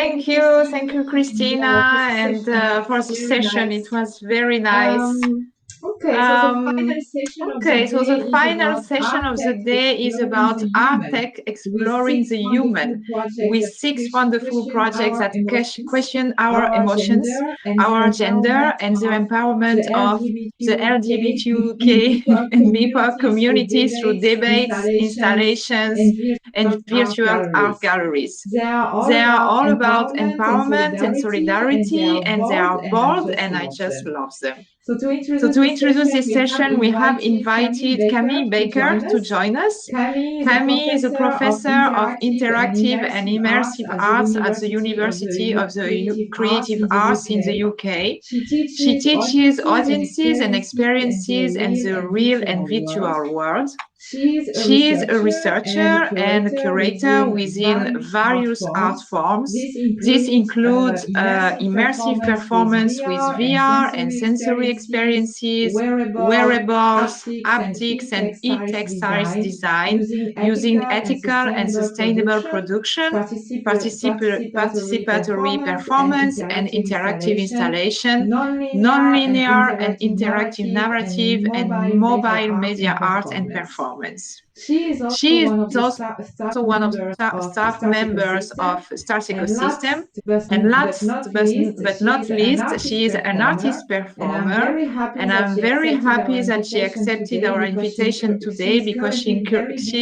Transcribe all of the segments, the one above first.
Thank you, Christina, and for the session. It was very nice. So the final session of the day is about art tech exploring the human, with 6 wonderful projects that question our emotions, our gender, and the empowerment of the LGBTQIA and BIPOC community through debates, installations, and virtual art galleries. They are all about empowerment and solidarity, and they are bold, and I just love them. So to introduce this session, we have invited Camille Baker to join us. Camille is a professor of interactive and immersive arts at the University of the Creative Arts in the UK. She teaches audiences and experiences in the real and virtual world. She is a researcher and a curator within various art forms. This includes immersive performance with VR and sensory experiences, wearables, haptics, and e-textiles design using ethical and sustainable production, participatory performance, and interactive installation, non-linear and interactive narrative, and mobile media art and performance. She is also one of the staff members of Stars Ecosystem, and last but not least, she is an artist performer, and I'm very happy that she accepted our invitation today because she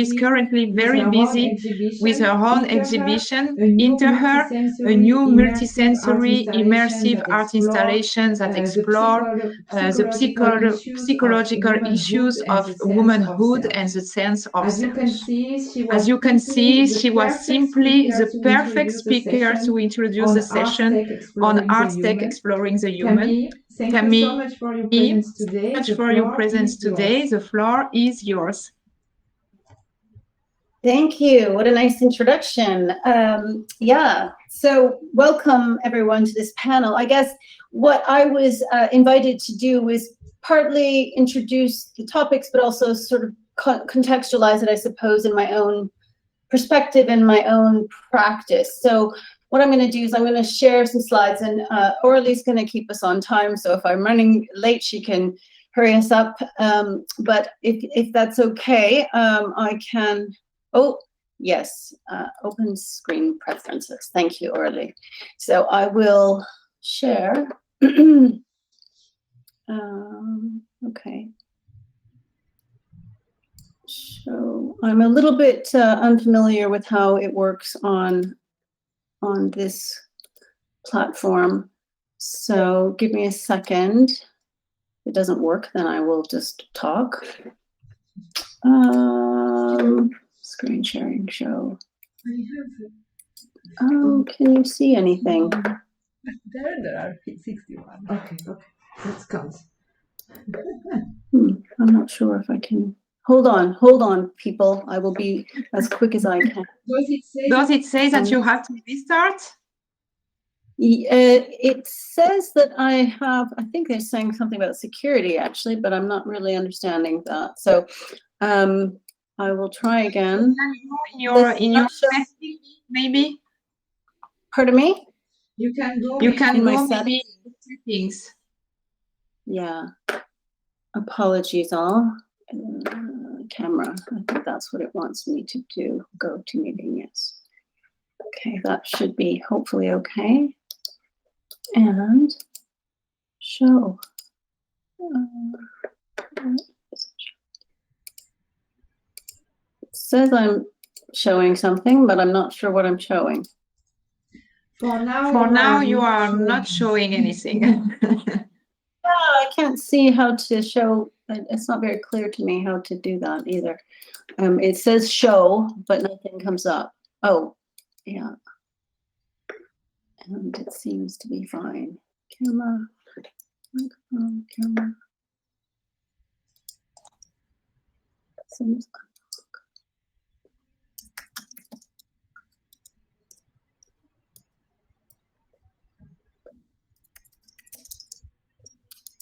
is currently very busy with her own exhibition, Interher, a new multisensory immersive art installation that explores the psychological issues of womanhood and the sense of self. As you can see, she was simply the perfect speaker to introduce the session on art tech exploring the human. Camille, thank you so much for your presence today. The floor is yours. Thank you. What a nice introduction. Yeah, so welcome everyone to this panel. I guess what I was invited to do was partly introduce the topics, but also sort of contextualize it, I suppose, in my own perspective and my own practice. So what I'm going to do is I'm going to share some slides, and Aurélie going to keep us on time. So if I'm running late, she can hurry us up. But if that's okay, I can. Oh, yes, open screen preferences. Thank you, Aurélie. So I will share. Okay. So I'm a little bit unfamiliar with how it works on this platform. So give me a second. If it doesn't work, then I will just talk. Screen sharing show. Oh, can you see anything? There are 61. Okay, that counts. I'm not sure if I can. Hold on, people. I will be as quick as I can. Does it say that you have to restart? It says that I think they're saying something about security, actually, but I'm not really understanding that. So I will try again. In your settings, maybe? Pardon me? You can go in my settings. Yeah. Apologies all. Camera. I think that's what it wants me to do. Go to meeting, yes. Okay, that should be hopefully okay. And show. It says I'm showing something, but I'm not sure what I'm showing. For now, you are not showing anything. I can't see how to show. It's not very clear to me how to do that either. It says show, but nothing comes up. Oh, yeah. And it seems to be fine. Camera, microphone, camera. Seems.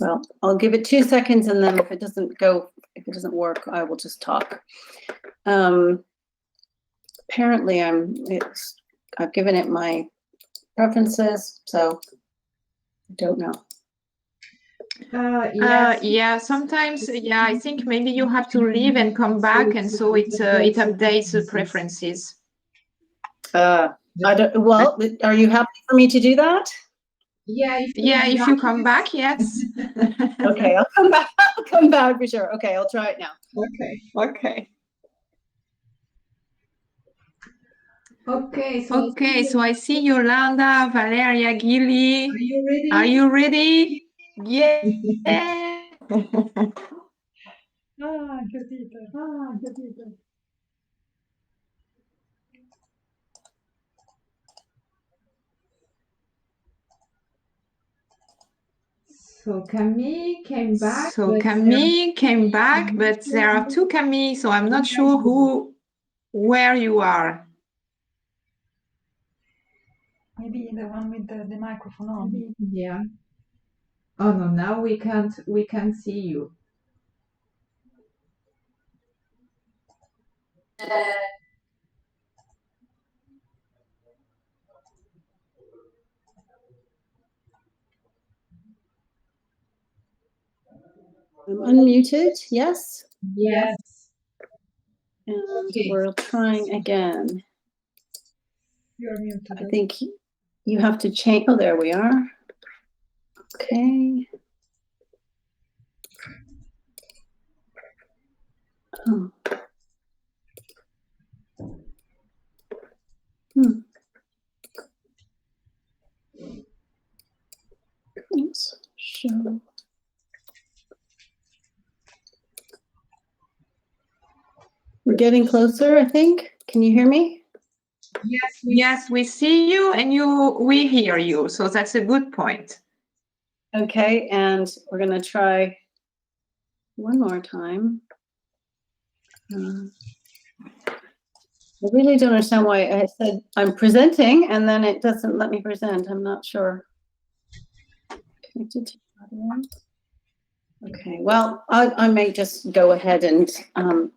Well, I'll give it 2 seconds, and then if it doesn't work, I will just talk. Apparently, I've given it my preferences. So I don't know. Yeah, sometimes, yeah, I think maybe you have to leave and come back, and so it updates the preferences. I don't. Well, are you happy for me to do that? Yeah, if you come back, yes. Okay, I'll come back. I'll come back for sure. Okay, I'll try it now. Okay. Okay, So I see Yolanda, Valeria, Gilly. Are you ready? Yeah. So Camille came back. But there are two Camille, so I'm not sure where you are. Maybe the one with the microphone on. Yeah. Oh no, now we can't see you. I'm unmuted. Yes. Yes. And we're trying again. You're muted. I think you have to change. Oh, there we are. Okay. Oh. Let's show. We're getting closer, I think. Can you hear me? Yes, we see you and we hear you. So that's a good point. Okay, and we're going to try one more time. I really don't understand why I said I'm presenting and then it doesn't let me present. I'm not sure. Connected to audience. Okay, well, I may just go ahead and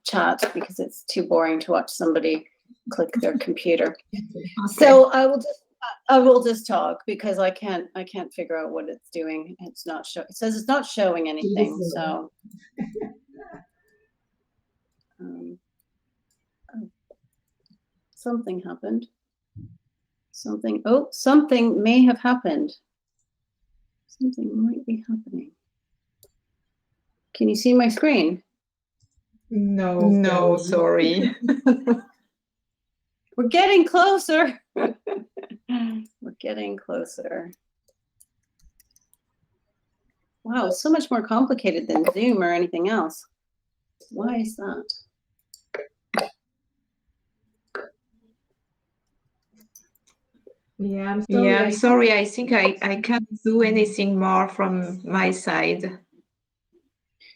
chat because it's too boring to watch somebody click their computer. Okay. So I will just talk because I can't figure out what it's doing. It's not show. It says it's not showing anything. So something happened. Something may have happened. Something might be happening. Can you see my screen? No, sorry. We're getting closer. We're getting closer. Wow, it's so much more complicated than Zoom or anything else. Why is that? Yeah, I'm sorry. I think I can't do anything more from my side.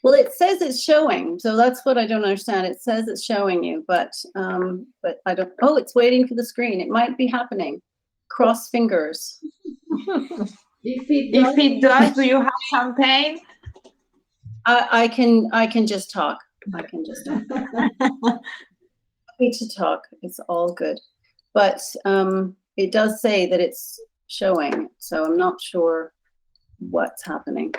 Well, it says it's showing, so that's what I don't understand. It says it's showing you, but I don't. Oh, it's waiting for the screen. It might be happening. Cross fingers. If it does, do you have some pain? I can just talk. I can just talk. Happy to talk. It's all good, but it does say that it's showing, so I'm not sure what's happening.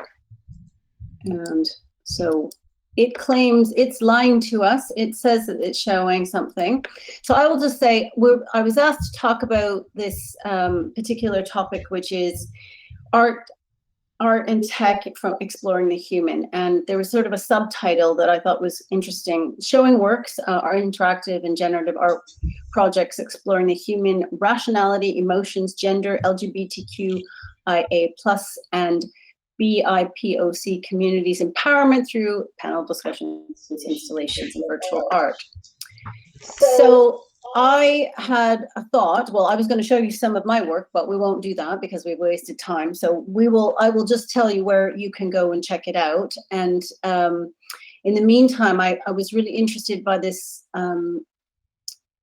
And so it claims it's lying to us. It says that it's showing something. So I will just say, I was asked to talk about this particular topic, which is art and tech from exploring the human. And there was sort of a subtitle that I thought was interesting. Showing works are interactive and generative art projects exploring the human, rationality, emotions, gender, LGBTQIA+, and BIPOC communities empowerment through panel discussions, installations, and virtual art. So I had a thought. Well, I was going to show you some of my work, but we won't do that because we've wasted time. So I will just tell you where you can go and check it out. And in the meantime, I was really interested by this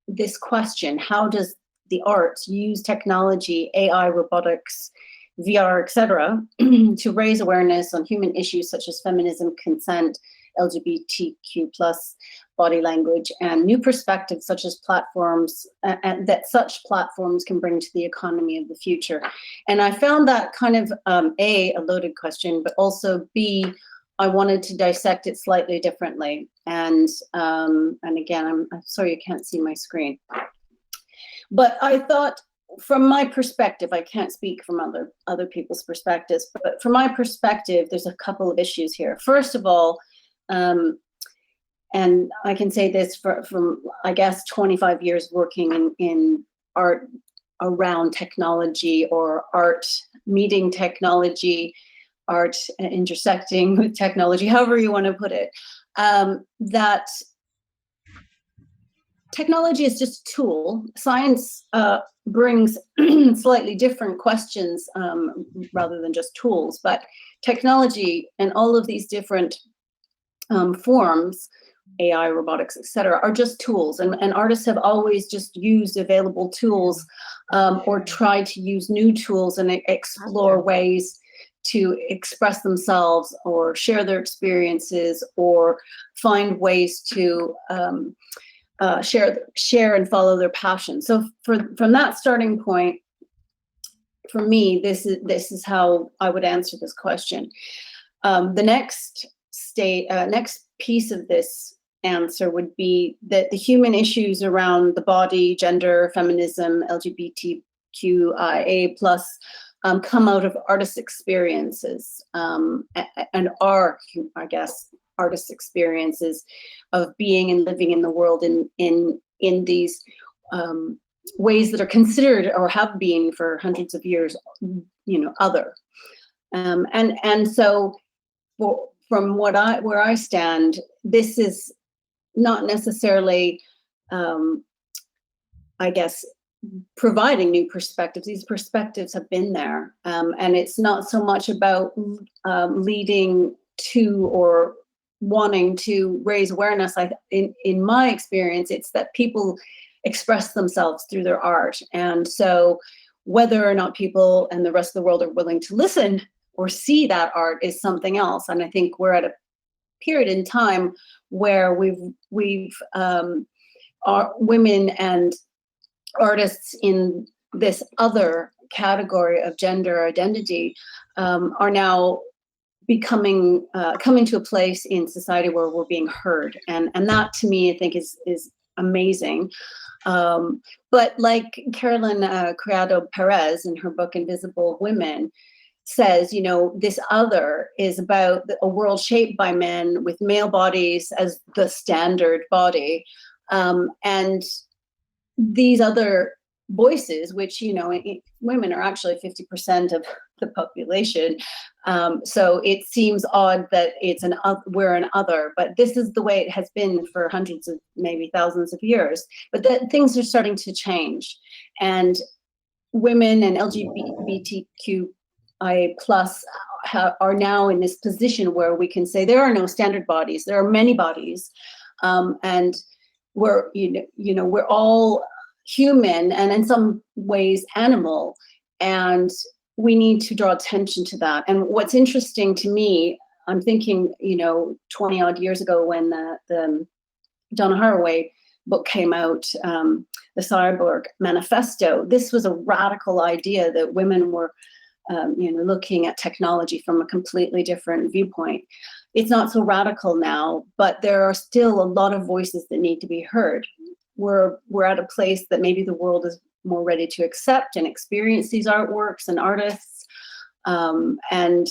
this question: how does the arts use technology, AI, robotics, VR, etc., to raise awareness on human issues such as feminism, consent, LGBTQ+, body language, and new perspectives such as platforms, and that such platforms can bring to the economy of the future. And I found that kind of A, a loaded question, but also B, I wanted to dissect it slightly differently. And again, I'm sorry you can't see my screen. But I thought, from my perspective, I can't speak from other people's perspectives, but from my perspective, there's a couple of issues here. First of all, and I can say this from I guess 25 years working in art around technology, or art meeting technology, art intersecting with technology, however you want to put it, that technology is just a tool. Science brings slightly different questions rather than just tools, but technology and all of these different forms, AI, robotics, etc., are just tools. And artists have always just used available tools or tried to use new tools and explore ways to express themselves or share their experiences or find ways to share and follow their passion. So from that starting point, for me, this is how I would answer this question. The next piece of this answer would be that the human issues around the body, gender, feminism, LGBTQIA plus come out of artist experiences and are, I guess, artist experiences of being and living in the world in these ways that are considered or have been for hundreds of years, other. And so from where I stand, this is not necessarily, I guess, providing new perspectives. These perspectives have been there, and it's not so much about leading to or wanting to raise awareness. In my experience, it's that people express themselves through their art, and so whether or not people and the rest of the world are willing to listen or see that art is something else. And I think we're at a period in time where we've women and artists in this other category of gender identity are now coming to a place in society where we're being heard, and that to me I think is amazing. But like Carolyn Criado Perez in her book Invisible Women says, this other is about a world shaped by men with male bodies as the standard body, and these other voices, which women are actually 50% of the population, so it seems odd that we're an other, but this is the way it has been for hundreds of, maybe thousands of years. But that things are starting to change, and women and LGBTQIA plus are now in this position where we can say there are no standard bodies, there are many bodies, and we're we're all human and in some ways animal, and we need to draw attention to that. And what's interesting to me, I'm thinking 20 odd years ago when the Donna Haraway book came out, the Cyborg Manifesto, this was a radical idea that women were looking at technology from a completely different viewpoint. It's not so radical now, but there are still a lot of voices that need to be heard. We're at a place that maybe the world is more ready to accept and experience these artworks and artists, and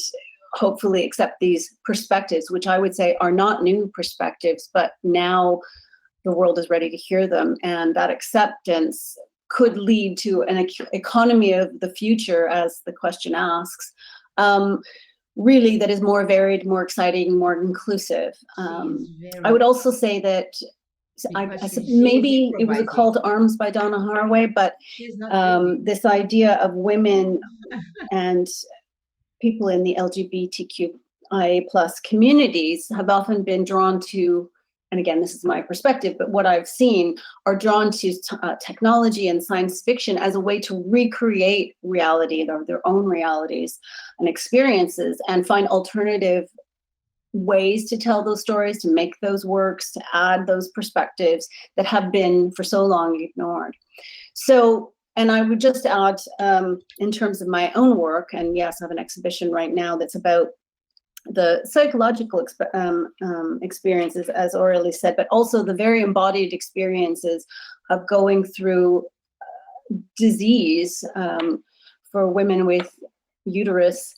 hopefully accept these perspectives, which I would say are not new perspectives, but now the world is ready to hear them. And that acceptance could lead to an economy of the future, as the question asks, really that is more varied, more exciting, more inclusive. I would also say that maybe it was a call to arms by Donna Haraway, but this idea of women and people in the LGBTQIA plus communities have often been drawn to, and again, this is my perspective, but what I've seen are drawn to technology and science fiction as a way to recreate reality, their own realities and experiences, and find alternative ways to tell those stories, to make those works, to add those perspectives that have been for so long ignored. So, and I would just add, in terms of my own work, and yes, I have an exhibition right now that's about the psychological experiences, as Aurélie said, but also the very embodied experiences of going through disease for women with uteruses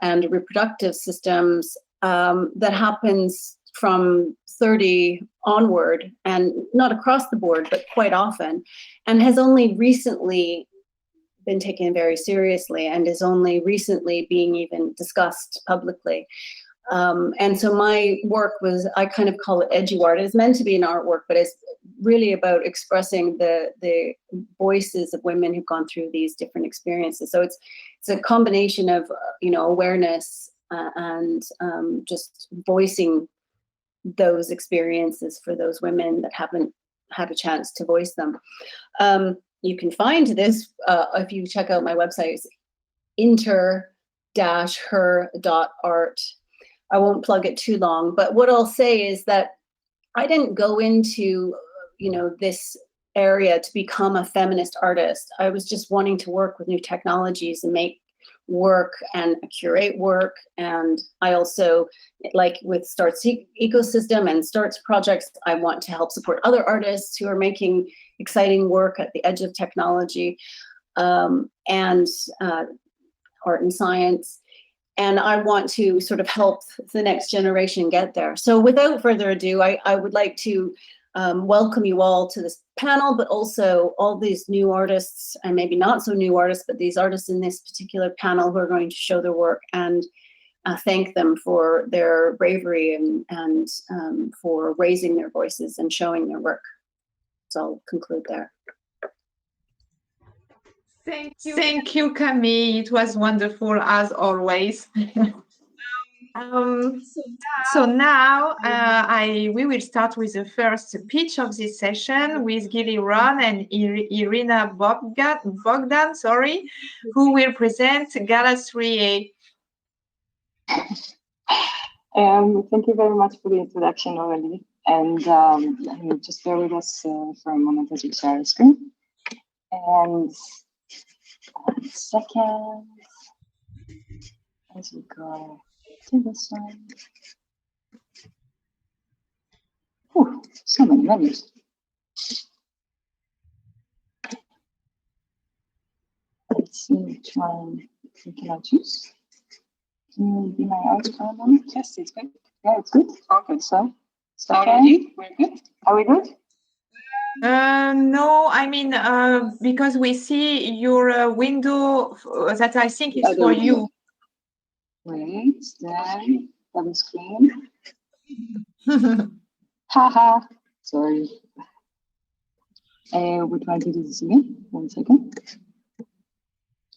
and reproductive systems that happens from 30 onward, and not across the board, but quite often, and has only recently been taken very seriously and is only recently being even discussed publicly. And so my work was, I kind of call it edgy art. It's meant to be an artwork, but it's really about expressing the voices of women who've gone through these different experiences. So it's a combination of, awareness and just voicing those experiences for those women that haven't had a chance to voice them. You can find this if you check out my website, it's inter-her.art. I won't plug it too long, but what I'll say is that I didn't go into, this area to become a feminist artist. I was just wanting to work with new technologies and make work and curate work. And I also, like with Start's ecosystem and Start's projects, I want to help support other artists who are making exciting work at the edge of technology and art and science. And I want to sort of help the next generation get there. So without further ado, I would like to welcome you all to this panel, but also all these new artists, and maybe not so new artists, but these artists in this particular panel who are going to show their work, and thank them for their bravery and for raising their voices and showing their work. So I'll conclude there. Thank you, Camille. It was wonderful as always. So now we will start with the first pitch of this session with Gilly Ron and Irina Bogdan, who will present Gala 3A. Thank you very much for the introduction, Aurélie. And just bear with us for a moment as we share the screen. And 1 second as we go to this one. Whew, so many menus. Let's see which one we can choose. Can you be my out for a moment? Yes, it's good. Yeah, it's good. Okay, so okay. We're good. Are we good? No, I mean, because we see your window that I think is for you. Wait, then double screen. Haha, sorry. We're trying to do this again. 1 second.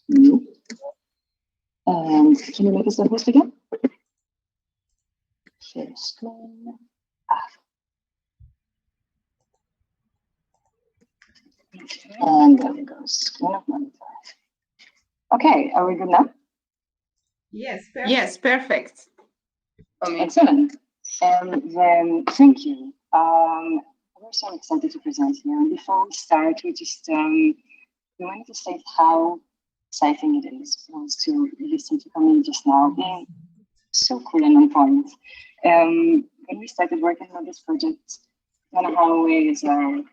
No. And can you make us the host again? Share screen. And there we go. Screen of monitor. Okay, are we good now? Yes, perfect. Yes, perfect. Excellent. Then thank you. We're so excited to present here. And before we start, we just we wanted to state how exciting it is to listen to Camille just now, being so cool and on point. When we started working on this project, one of our ways I'm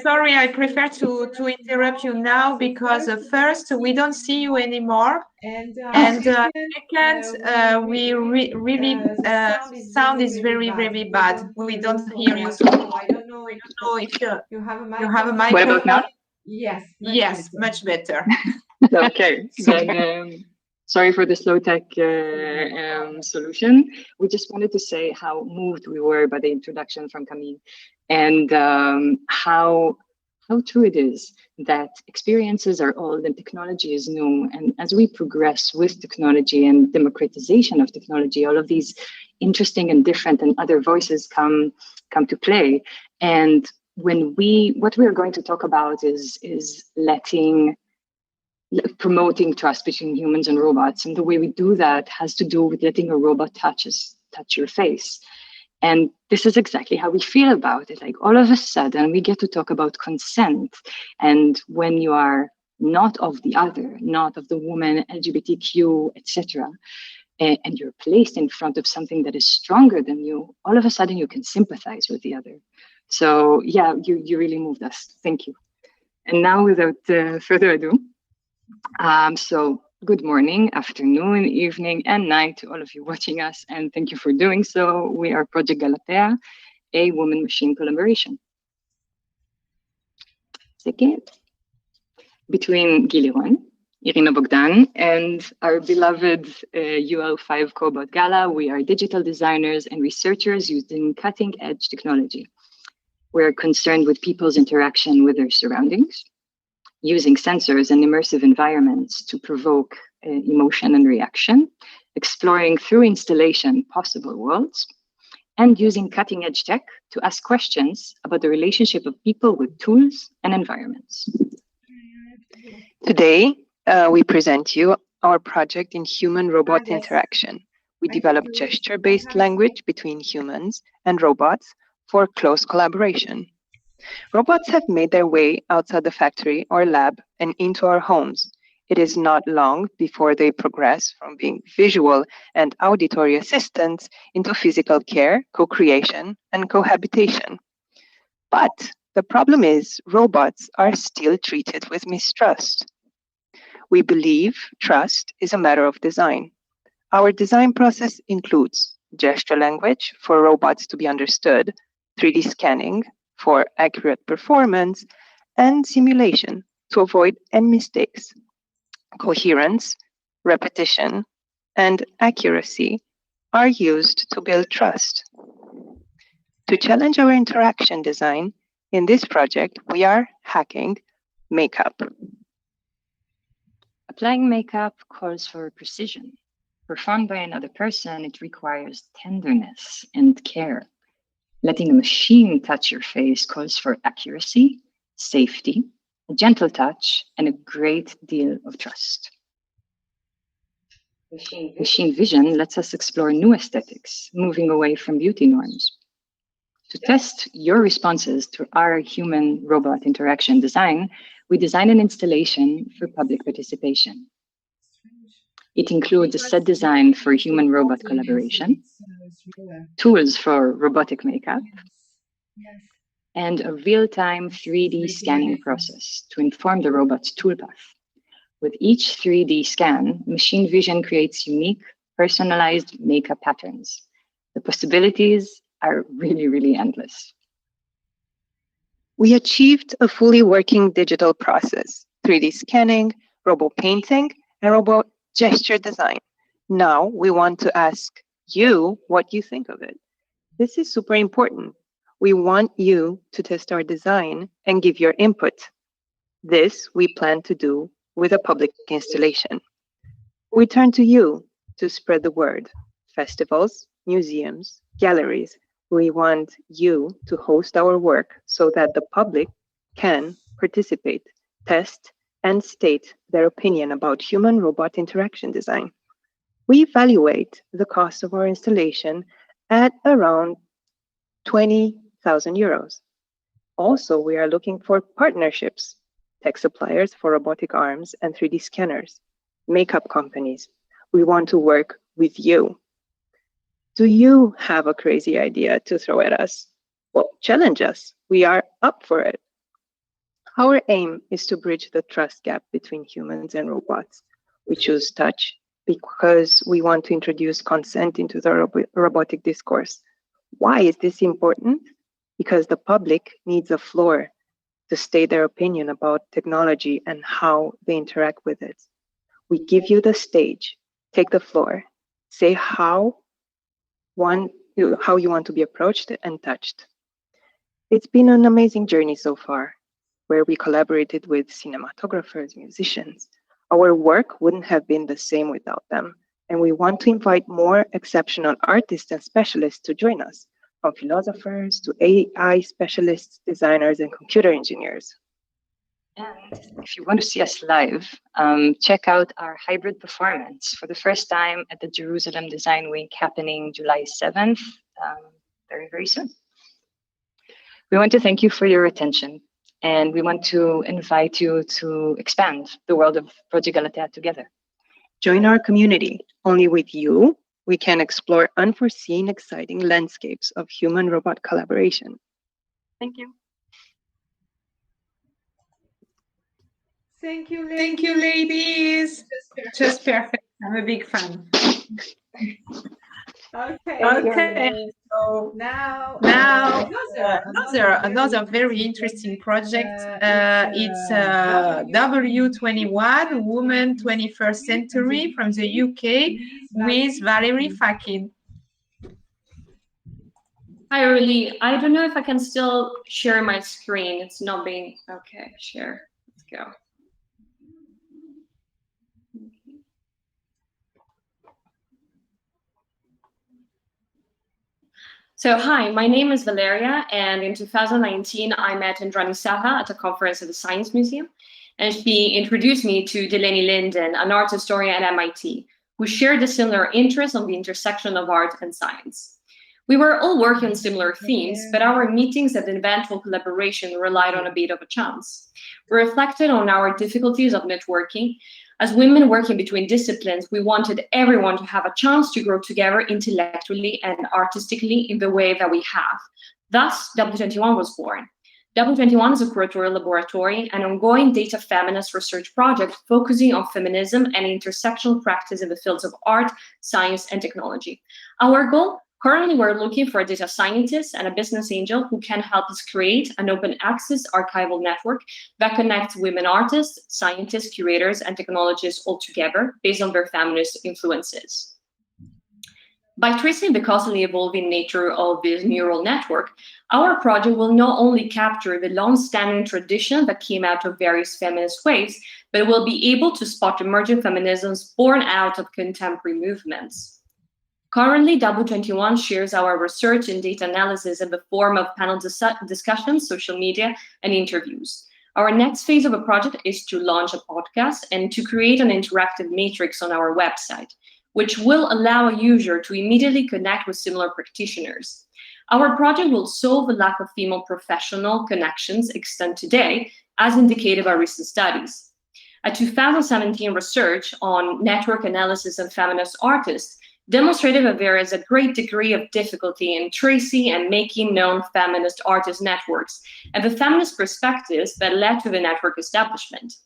sorry, I prefer to interrupt you now because first, we don't see you anymore. And second, we really sound is very, very bad. We don't hear you. So I don't know if you have a microphone. What about now? Yes, much better. Okay, then sorry for the slow tech solution. We just wanted to say how moved we were by the introduction from Camille, and how true it is that experiences are old and technology is new. And as we progress with technology and democratization of technology, all of these interesting and different and other voices come to play. And what we are going to talk about is letting promoting trust between humans and robots. And the way we do that has to do with letting a robot touch your face. And this is exactly how we feel about it. Like all of a sudden we get to talk about consent. And when you are not of the other, not of the woman, LGBTQ, etc., and you're placed in front of something that is stronger than you, all of a sudden you can sympathize with the other. So yeah, you really moved us. Thank you. And now without further ado, so good morning, afternoon, evening, and night to all of you watching us, and thank you for doing so. We are Project Galatea, a woman-machine collaboration. Second, between Giliwan, Irina Bogdan, and our beloved UL5 Cobot Gala, we are digital designers and researchers using cutting-edge technology. We're concerned with people's interaction with their surroundings, using sensors and immersive environments to provoke emotion and reaction, exploring through installation possible worlds, and using cutting-edge tech to ask questions about the relationship of people with tools and environments. Today, we present you our project in human-robot interaction. We develop gesture-based language between humans and robots for close collaboration. Robots have made their way outside the factory or lab and into our homes. It is not long before they progress from being visual and auditory assistants into physical care, co-creation, and cohabitation. But the problem is robots are still treated with mistrust. We believe trust is a matter of design. Our design process includes gesture language for robots to be understood, 3D scanning for accurate performance, and simulation to avoid any mistakes. Coherence, repetition, and accuracy are used to build trust. To challenge our interaction design, in this project, we are hacking makeup. Applying makeup calls for precision. Performed by another person, it requires tenderness and care. Letting a machine touch your face calls for accuracy, safety, a gentle touch, and a great deal of trust. Machine vision lets us explore new aesthetics, moving away from beauty norms. To test your responses to our human-robot interaction design, we designed an installation for public participation. It includes a set design for human-robot collaboration, tools for robotic makeup, and a real-time 3D scanning process to inform the robot's toolpath. With each 3D scan, machine vision creates unique, personalized makeup patterns. The possibilities are really, really endless. We achieved a fully working digital process, 3D scanning, robot painting, and robot gesture design. Now we want to ask you what you think of it. This is super important. We want you to test our design and give your input. This we plan to do with a public installation. We turn to you to spread the word. Festivals, museums, galleries. We want you to host our work so that the public can participate, test, and state their opinion about human-robot interaction design. We evaluate the cost of our installation at around 20,000 euros. Also, we are looking for partnerships, tech suppliers for robotic arms and 3D scanners, makeup companies. We want to work with you. Do you have a crazy idea to throw at us? Well, challenge us. We are up for it. Our aim is to bridge the trust gap between humans and robots. We choose touch because we want to introduce consent into the robotic discourse. Why is this important? Because the public needs a floor to state their opinion about technology and how they interact with it. We give you the stage, take the floor, say how you want to be approached and touched. It's been an amazing journey so far, where we collaborated with cinematographers, musicians. Our work wouldn't have been the same without them, and we want to invite more exceptional artists and specialists to join us, from philosophers to AI specialists, designers, and computer engineers. And if you want to see us live, check out our hybrid performance for the first time at the Jerusalem Design Week happening July 7th, very, very soon. We want to thank you for your attention, and we want to invite you to expand the world of Prodigality together. Join our community. Only with you, we can explore unforeseen, exciting landscapes of human-robot collaboration. Thank you. Thank you, ladies. Thank you, ladies. Just perfect. I'm a big fan. Okay. So Now another very interesting project. It's W21 Women 21st Century from the UK with Valerie Fakin. Hi, Aurélie. I don't know if I can still share my screen. It's not being okay. Share. Let's go. So hi, my name is Valeria, and in 2019, I met Indrani Saha at a conference at the Science Museum, and she introduced me to Delaney Linden, an art historian at MIT, who shared a similar interest on the intersection of art and science. We were all working on similar themes, but our meetings and eventual collaboration relied on a bit of a chance. We reflected on our difficulties of networking. As women working between disciplines, we wanted everyone to have a chance to grow together intellectually and artistically in the way that we have. Thus, W21 was born. W21 is a curatorial laboratory, an ongoing data feminist research project focusing on feminism and intersectional practice in the fields of art, science, and technology. Our goal? Currently, we're looking for a data scientist and a business angel who can help us create an open access archival network that connects women artists, scientists, curators, and technologists all together based on their feminist influences. By tracing the constantly evolving nature of this neural network, our project will not only capture the long-standing tradition that came out of various feminist waves, but will be able to spot emerging feminisms born out of contemporary movements. Currently, W21 shares our research and data analysis in the form of panel discussions, social media, and interviews. Our next phase of the project is to launch a podcast and to create an interactive matrix on our website, which will allow a user to immediately connect with similar practitioners. Our project will solve the lack of female professional connections extant today, as indicated by recent studies. A 2017 research on network analysis and feminist artists demonstrated that there is a great degree of difficulty in tracing and making known feminist artist networks and the feminist perspectives that led to the network establishment.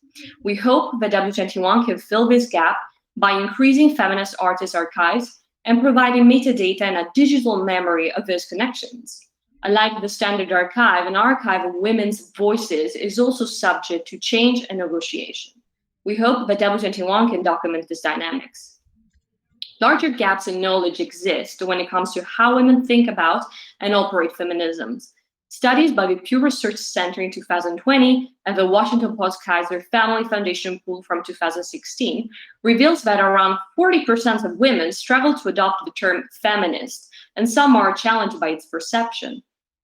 We hope that W21 can fill this gap by increasing feminist artist archives and providing metadata and a digital memory of those connections. Unlike the standard archive, an archive of women's voices is also subject to change and negotiation. We hope that W21 can document these dynamics. Larger gaps in knowledge exist when it comes to how women think about and operate feminisms. Studies by the Pew Research Center in 2020 and the Washington Post-Kaiser Family Foundation pool from 2016 reveals that around 40% of women struggle to adopt the term feminist, and some are challenged by its perception.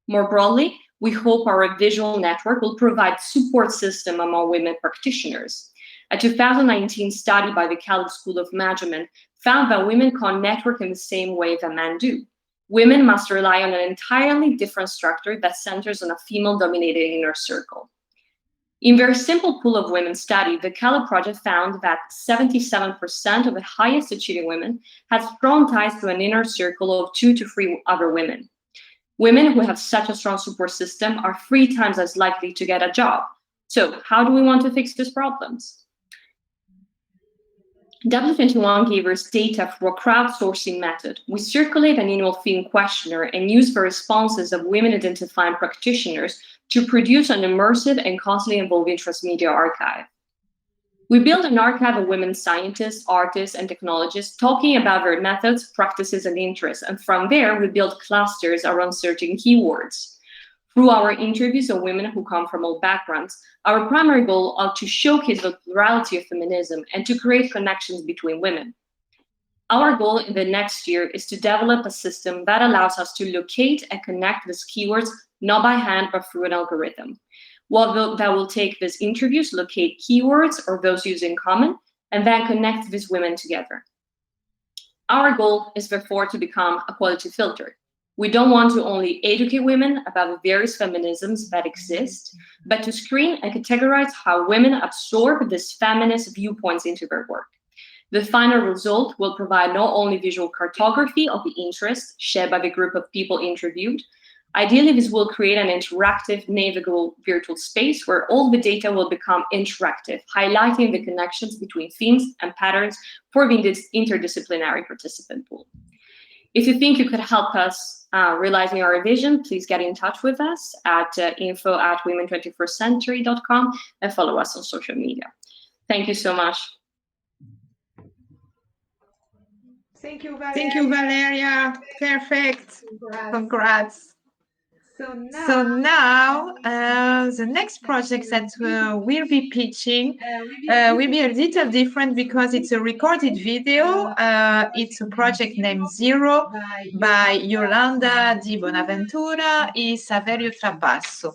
More broadly, we hope our visual network will provide support system among women practitioners. A 2019 study by the Kellogg School of Management found that women can't network in the same way that men do. Women must rely on an entirely different structure that centers on a female-dominated inner circle. In their simple pool of women study, the Kellogg Project found that 77% of the highest achieving women had strong ties to an inner circle of 2 to 3 other women. Women who have such a strong support system are 3 times as likely to get a job. So how do we want to fix these problems? W21 gave us data through a crowdsourcing method. We circulate an annual theme questionnaire and use the responses of women identifying practitioners to produce an immersive and constantly evolving transmedia archive. We built an archive of women scientists, artists, and technologists talking about their methods, practices, and interests. And from there, we built clusters around certain keywords. Through our interviews of women who come from all backgrounds, our primary goal is to showcase the plurality of feminism and to create connections between women. Our goal in the next year is to develop a system that allows us to locate and connect these keywords not by hand but through an algorithm. That will take these interviews, locate keywords or those used in common, and then connect these women together. Our goal is therefore to become a quality filter. We don't want to only educate women about the various feminisms that exist, but to screen and categorize how women absorb these feminist viewpoints into their work. The final result will provide not only visual cartography of the interests shared by the group of people interviewed. Ideally, this will create an interactive, navigable virtual space where all the data will become interactive, highlighting the connections between themes and patterns, forming this interdisciplinary participant pool. If you think you could help us realizing our vision, please get in touch with us at info@women21stcentury.com and follow us on social media. Thank you so much. Thank you, Valeria. Thank you, Valeria. Perfect. Congrats. So now the next project that we'll be pitching will be a little different because it's a recorded video. It's a project named Zero by Yolanda Di Bonaventura e Saverio Trapasso.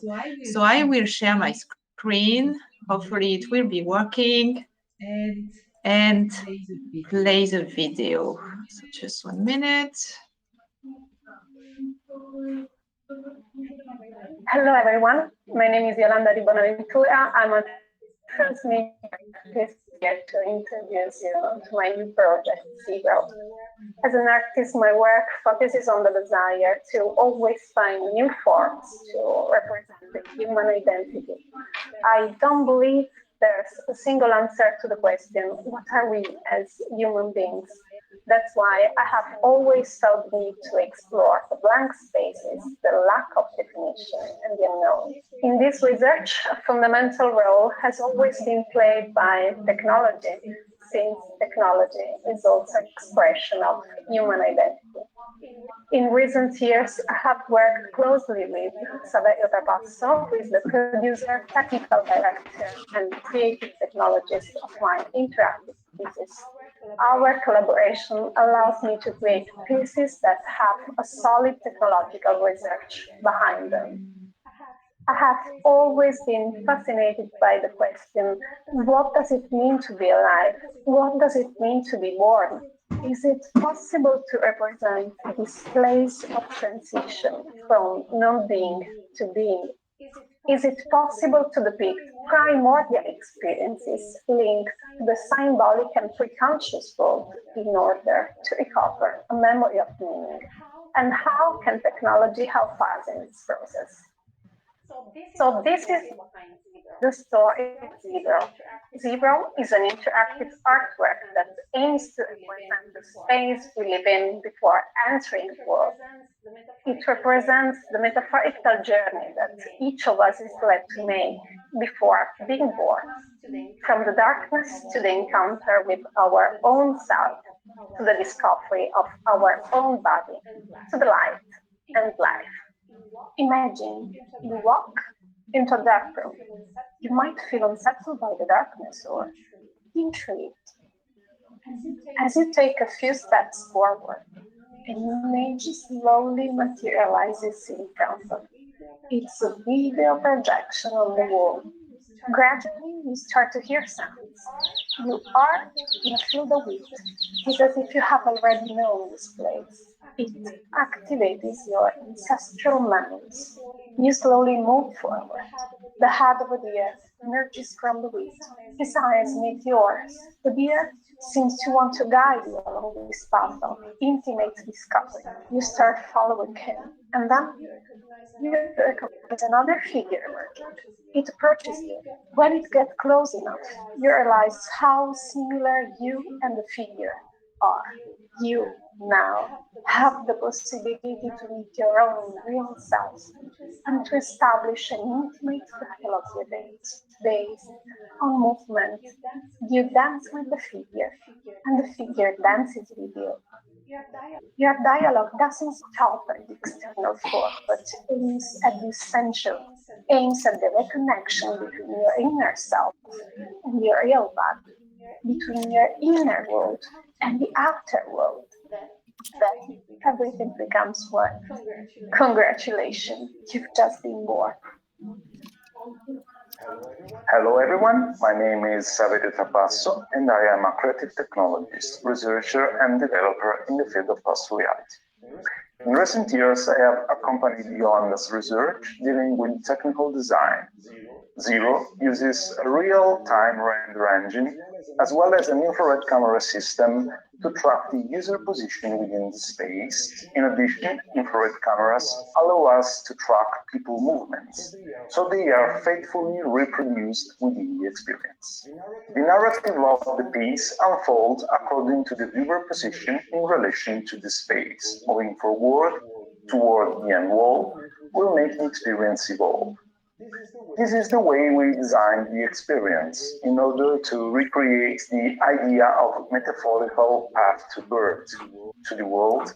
So I will share my screen. Hopefully it will be working and play the video. So just 1 minute. Hello, everyone. My name is Yolanda Di Bonaventura. I'm a transmedia artist here to introduce you to my new project, Zero. As an artist, my work focuses on the desire to always find new forms to represent the human identity. I don't believe there's a single answer to the question, what are we as human beings? That's why I have always felt the need to explore the blank spaces, the lack of definition, and the unknown. In this research, a fundamental role has always been played by technology, since technology is also an expression of human identity. In recent years, I have worked closely with Saverio Trapasso, who is the producer, technical director, and creative technologist of my interactive pieces. Our collaboration allows me to create pieces that have a solid technological research behind them. I have always been fascinated by the question, what does it mean to be alive? What does it mean to be born? Is it possible to represent this place of transition from non-being to being? Is it possible to depict primordial experiences linked to the symbolic and preconscious world in order to recover a memory of meaning? And how can technology help us in this process? So this is the story of Zero. Zero is an interactive artwork that aims to represent the space we live in before entering the world. It represents the metaphorical journey that each of us is led to make before being born, from the darkness to the encounter with our own self, to the discovery of our own body, to the light and life. Imagine you walk into a dark room. You might feel unsettled by the darkness or intrigued. As you take a few steps forward, an image slowly materializes in front of you. It's a video projection on the wall. Gradually, you start to hear sounds. You are in a field of wheat. It's as if you have already known this place. It activates your ancestral memories. You slowly move forward. The head of the deer emerges from the wheat. His eyes meet yours. The deer seems to want to guide you along this path of intimate discovery. You start following him, and then you recognize another figure emerging. It approaches you. When it gets close enough, you realize how similar you and the figure are. You now have the possibility to meet your own real self and to establish an intimate dialogue with it based on movement. You dance with the figure, and the figure dances with you. Your dialogue doesn't stop at the external form, but aims at the essential, aims at the reconnection between your inner self and your real body, between your inner world and the outer world. Then everything becomes one. Congratulations, you've just been born. Hello everyone, my name is Saverio Trapasso and I am a creative technologist, researcher and developer in the field of post-reality. In recent years, I have accompanied Yolanda's research dealing with technical design. Zero uses a real-time render engine as well as an infrared camera system to track the user position within the space. In addition, infrared cameras allow us to track people movements, so they are faithfully reproduced within the experience. The narrative of the piece unfolds according to the viewer position in relation to the space. Moving forward toward the end wall will make the experience evolve. This is the way we designed the experience in order to recreate the idea of metaphorical path to birth, to the world,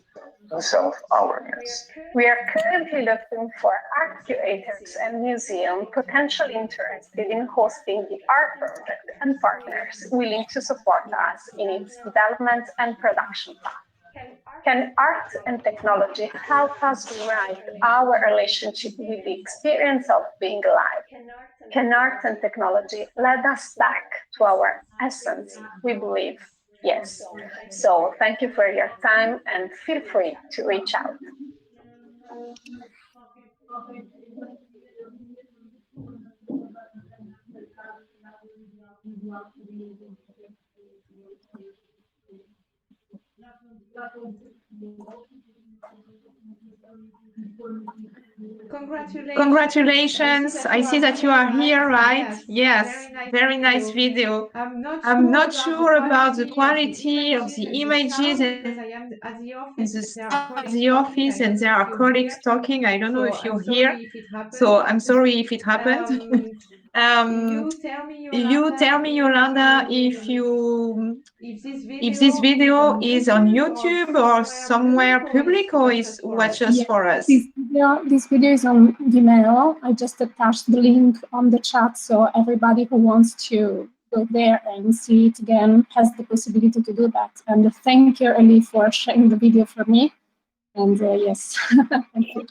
to self-awareness. We are currently looking for art curators and museums potentially interested in hosting the art project and partners willing to support us in its development and production path. Can art and technology help us rewrite our relationship with the experience of being alive? Can art and technology lead us back to our essence? We believe yes. So thank you for your time and feel free to reach out. Congratulations. I see that you are here, right? Yes, very nice video. I'm not sure about the quality of the images and the sound of the office, and there are colleagues talking. I don't know if you're here, so I'm sorry if it happened. You tell me, Yolanda, if this video is on YouTube or somewhere public, or is what just for us? This video is on Vimeo. I just attached the link on the chat, so everybody who wants to go there and see it again has the possibility to do that. And thank you, Ellie, for sharing the video for me. And yes, thank you.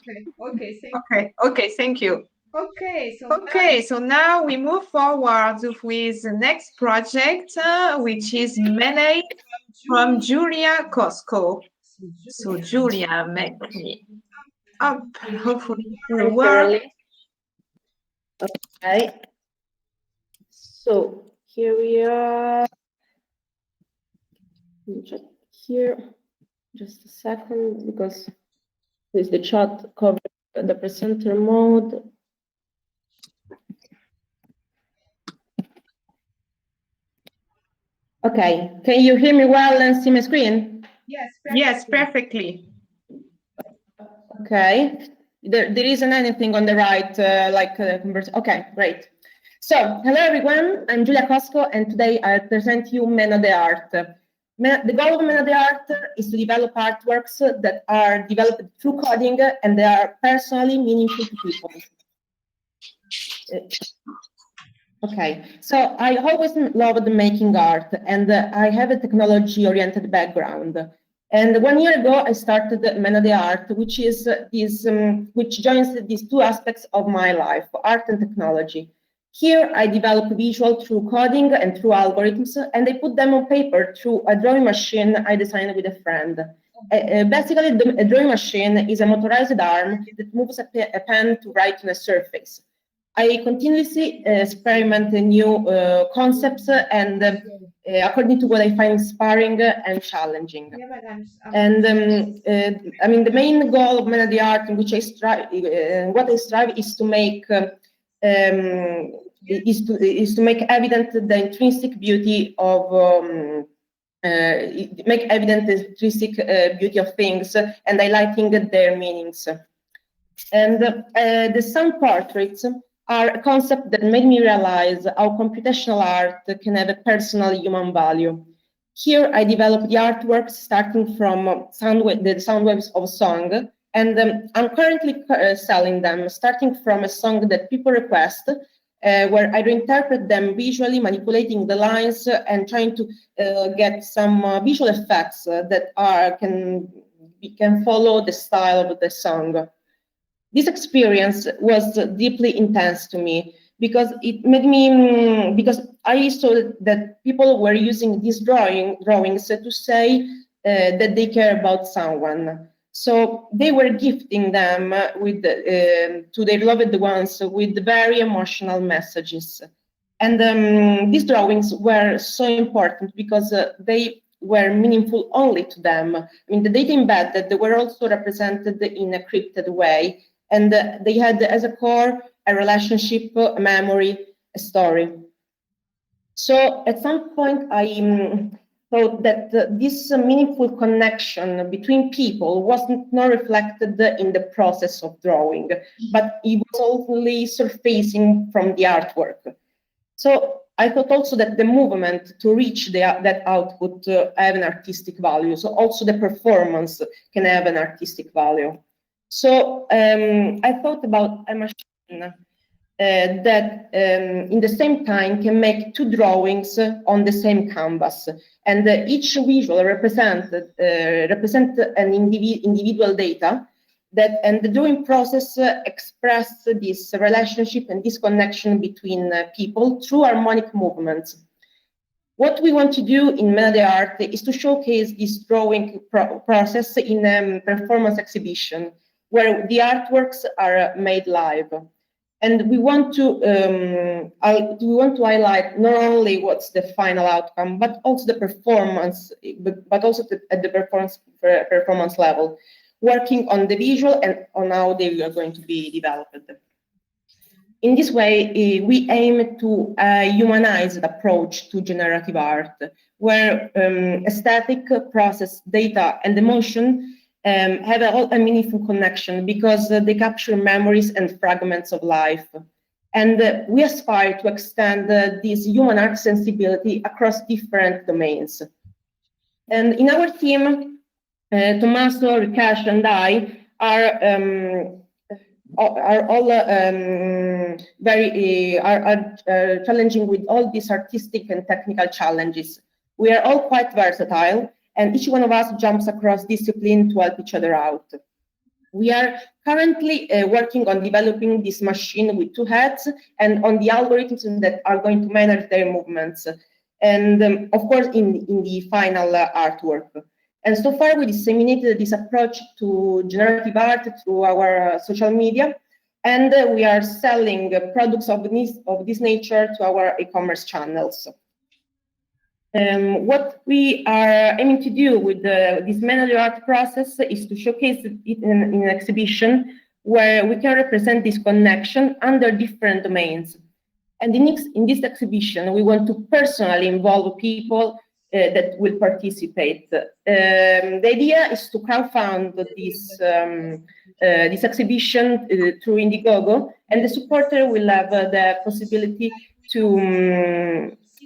Okay, thank you. Okay, so now we move forward with the next project, which is Melee from Julia Cosco. So Julia, make me up, hopefully it will work. Okay, so here we are. Check here, just a second, because with the chat cover the presenter mode. Okay, can you hear me well and see my screen? Yes, perfectly. Okay, there isn't anything on the right, okay, great. So, hello everyone, I'm Julia Cosco, and today I present you Meno de Art. The goal of Meno de Art is to develop artworks that are developed through coding and they are personally meaningful to people. Okay, so I always loved making art, and I have a technology-oriented background. And 1 year ago, I started Meno de Art, which is which joins these two aspects of my life, art and technology. Here, I develop visual through coding and through algorithms, and I put them on paper through a drawing machine I designed with a friend. Basically, a drawing machine is a motorized arm that moves a pen to write on a surface. I continuously experiment new concepts and according to what I find inspiring and challenging. And I mean, the main goal of Meno de Art, in which I strive, what I strive is to make evident the intrinsic beauty of make evident the intrinsic beauty of things and highlighting their meanings. And the sun portraits are a concept that made me realize how computational art can have a personal human value. Here, I developed the artworks starting from the sound waves of a song, and I'm currently selling them, starting from a song that people request, where I reinterpret them visually, manipulating the lines and trying to get some visual effects that can follow the style of the song. This experience was deeply intense to me because it made me, because I saw that people were using these drawings to say that they care about someone. So they were gifting them with to their loved ones with very emotional messages. And these drawings were so important because they were meaningful only to them. I mean, the data embedded, they were also represented in a crypted way, and they had as a core a relationship, a memory, a story. So at some point, I thought that this meaningful connection between people wasn't not reflected in the process of drawing, but it was only surfacing from the artwork. So I thought also that the movement to reach that output have an artistic value. So also the performance can have an artistic value. So I thought about a machine that in the same time can make two drawings on the same canvas, and each visual represent an individual data that, and the drawing process express this relationship and this connection between people through harmonic movements. What we want to do in Melody Art is to showcase this drawing process in a performance exhibition where the artworks are made live. And we want to highlight not only what's the final outcome, but also the performance, but also at the performance level, working on the visual and on how they are going to be developed. In this way, we aim to humanize the approach to generative art, where aesthetic, process, data, and emotion have a meaningful connection because they capture memories and fragments of life. And we aspire to extend this human art sensibility across different domains. And in our team, Tommaso, Rikesh, and I are all very challenging with all these artistic and technical challenges. We are all quite versatile, and each one of us jumps across discipline to help each other out. We are currently working on developing this machine with two heads and on the algorithms that are going to manage their movements, and of course in the final artwork. And so far, we disseminated this approach to generative art through our social media, and we are selling products of this nature to our e-commerce channels. What we are aiming to do with this Melody Art process is to showcase it in an exhibition where we can represent this connection under different domains. And in this exhibition, we want to personally involve people that will participate. The idea is to crowdfund this exhibition through Indiegogo, and the supporter will have the possibility to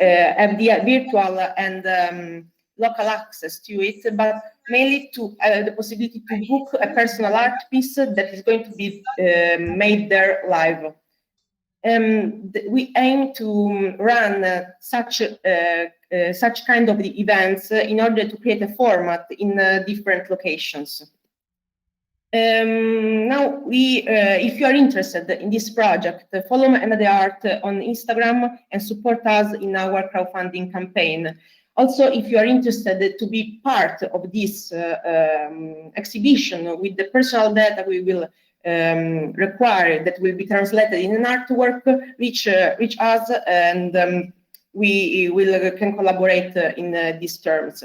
have the virtual and local access to it, but mainly to the possibility to book a personal art piece that is going to be made there live. We aim to run such kind of events in order to create a format in different locations. Now, if you are interested in this project, follow Melody Art on Instagram and support us in our crowdfunding campaign. Also, if you are interested to be part of this exhibition with the personal data we will require that will be translated in an artwork, reach us, and we can collaborate in these terms.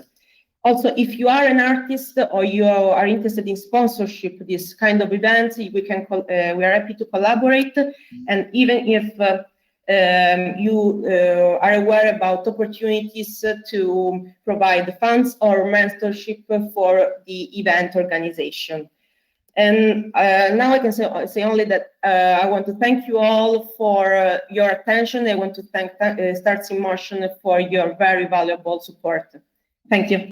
Also, if you are an artist or you are interested in sponsorship, this kind of events, we are happy to collaborate. And even if you are aware about opportunities to provide funds or mentorship for the event organization. And now I can say only that I want to thank you all for your attention. I want to thank Starts in Motion for your very valuable support. Thank you.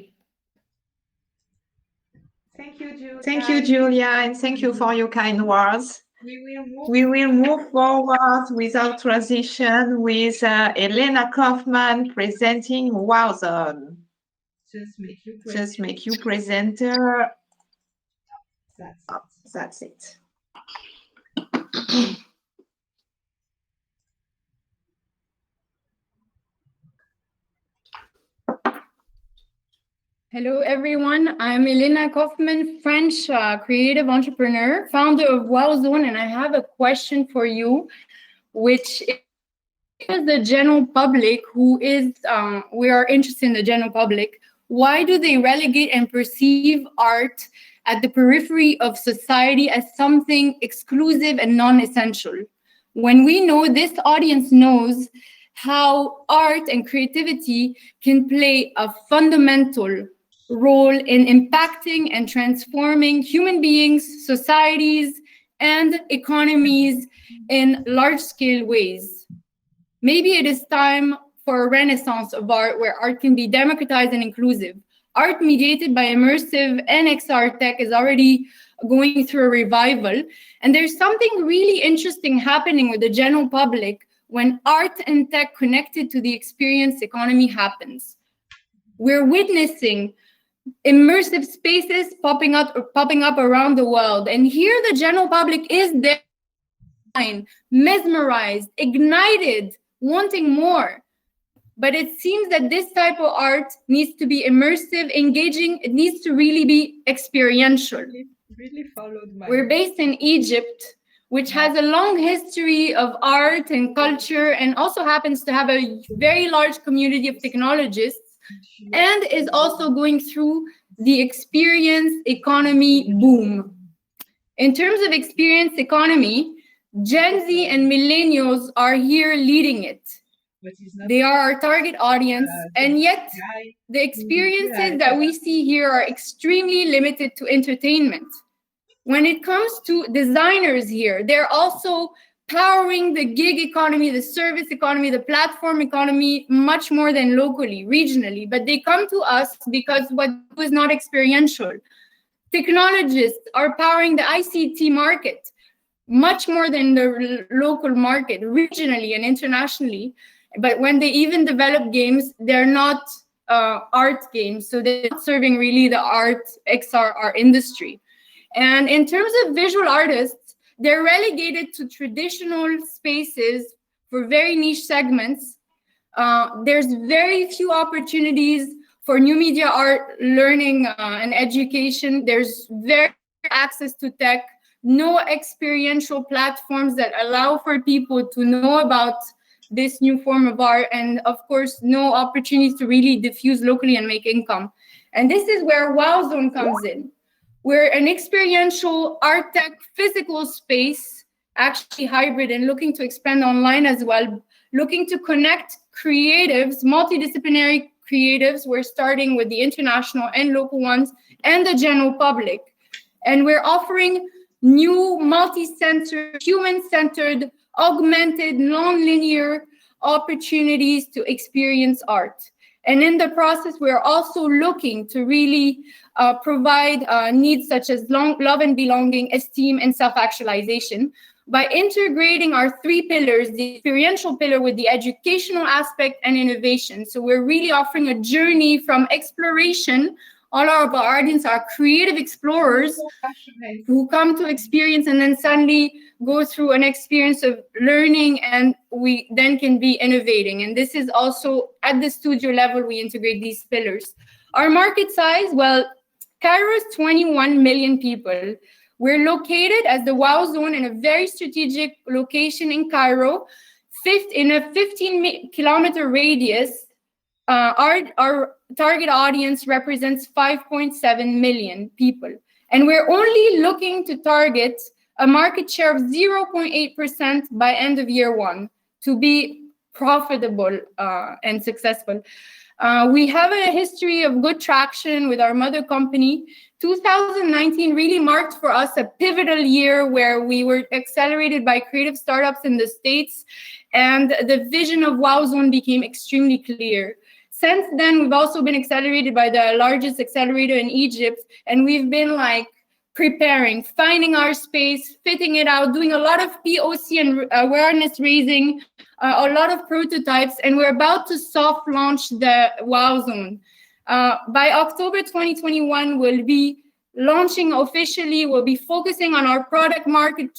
Thank you, Julia. Thank you, Julia, and thank you for your kind words. We will move forward with our transition with Elena Kaufman presenting Warzone. Just make you presenter. That's it. Hello, everyone. I'm Elena Kaufman, French creative entrepreneur, founder of Wow Zone, and I have a question for you, which is the general public who is, we are interested in the general public. Why do they relegate and perceive art at the periphery of society as something exclusive and non-essential? When we know this audience knows how art and creativity can play a fundamental role in impacting and transforming human beings, societies, and economies in large-scale ways. Maybe it is time for a renaissance of art where art can be democratized and inclusive. Art mediated by immersive and XR tech is already going through a revival. And there's something really interesting happening with the general public when art and tech connected to the experience economy happens. We're witnessing immersive spaces popping up around the world. And here the general public is there, mesmerized, ignited, wanting more. But it seems that this type of art needs to be immersive, engaging. It needs to really be experiential. We're based in Egypt, which has a long history of art and culture, and also happens to have a very large community of technologists, and is also going through the experience economy boom. In terms of experience economy, Gen Z and millennials are here leading it. They are our target audience, and yet the experiences that we see here are extremely limited to entertainment. When it comes to designers here, they're also powering the gig economy, the service economy, the platform economy, much more than locally, regionally. But they come to us because what was not experiential. Technologists are powering the ICT market, much more than the local market, regionally and internationally. But when they even develop games, they're not art games. So they're not serving really the art, XR art industry. And in terms of visual artists, they're relegated to traditional spaces for very niche segments. There's very few opportunities for new media art learning and education. There's very access to tech, no experiential platforms that allow for people to know about this new form of art, and of course, no opportunities to really diffuse locally and make income. And this is where Wow Zone comes in. We're an experiential art tech physical space, actually hybrid and looking to expand online as well, looking to connect creatives, multidisciplinary creatives. We're starting with the international and local ones and the general public. And we're offering new multi-centered, human-centered, augmented, non-linear opportunities to experience art. And in the process, we're also looking to really provide needs such as love and belonging, esteem, and self-actualization by integrating our three pillars, the experiential pillar with the educational aspect and innovation. So we're really offering a journey from exploration. All of our audience are creative explorers who come to experience and then suddenly go through an experience of learning, and we then can be innovating. And this is also at the studio level, we integrate these pillars. Our market size, well, Cairo is 21 million people. We're located as the Wow Zone in a very strategic location in Cairo, in a 15-kilometer radius. Our target audience represents 5.7 million people. And we're only looking to target a market share of 0.8% by end of year one to be profitable and successful. We have a history of good traction with our mother company. 2019 really marked for us a pivotal year where we were accelerated by creative startups in the States, and the vision of Wow Zone became extremely clear. Since then, we've also been accelerated by the largest accelerator in Egypt, and we've been preparing, finding our space, fitting it out, doing a lot of POC and awareness raising, a lot of prototypes, and we're about to soft launch the Wow Zone. By October 2021, we'll be launching officially. We'll be focusing on our product market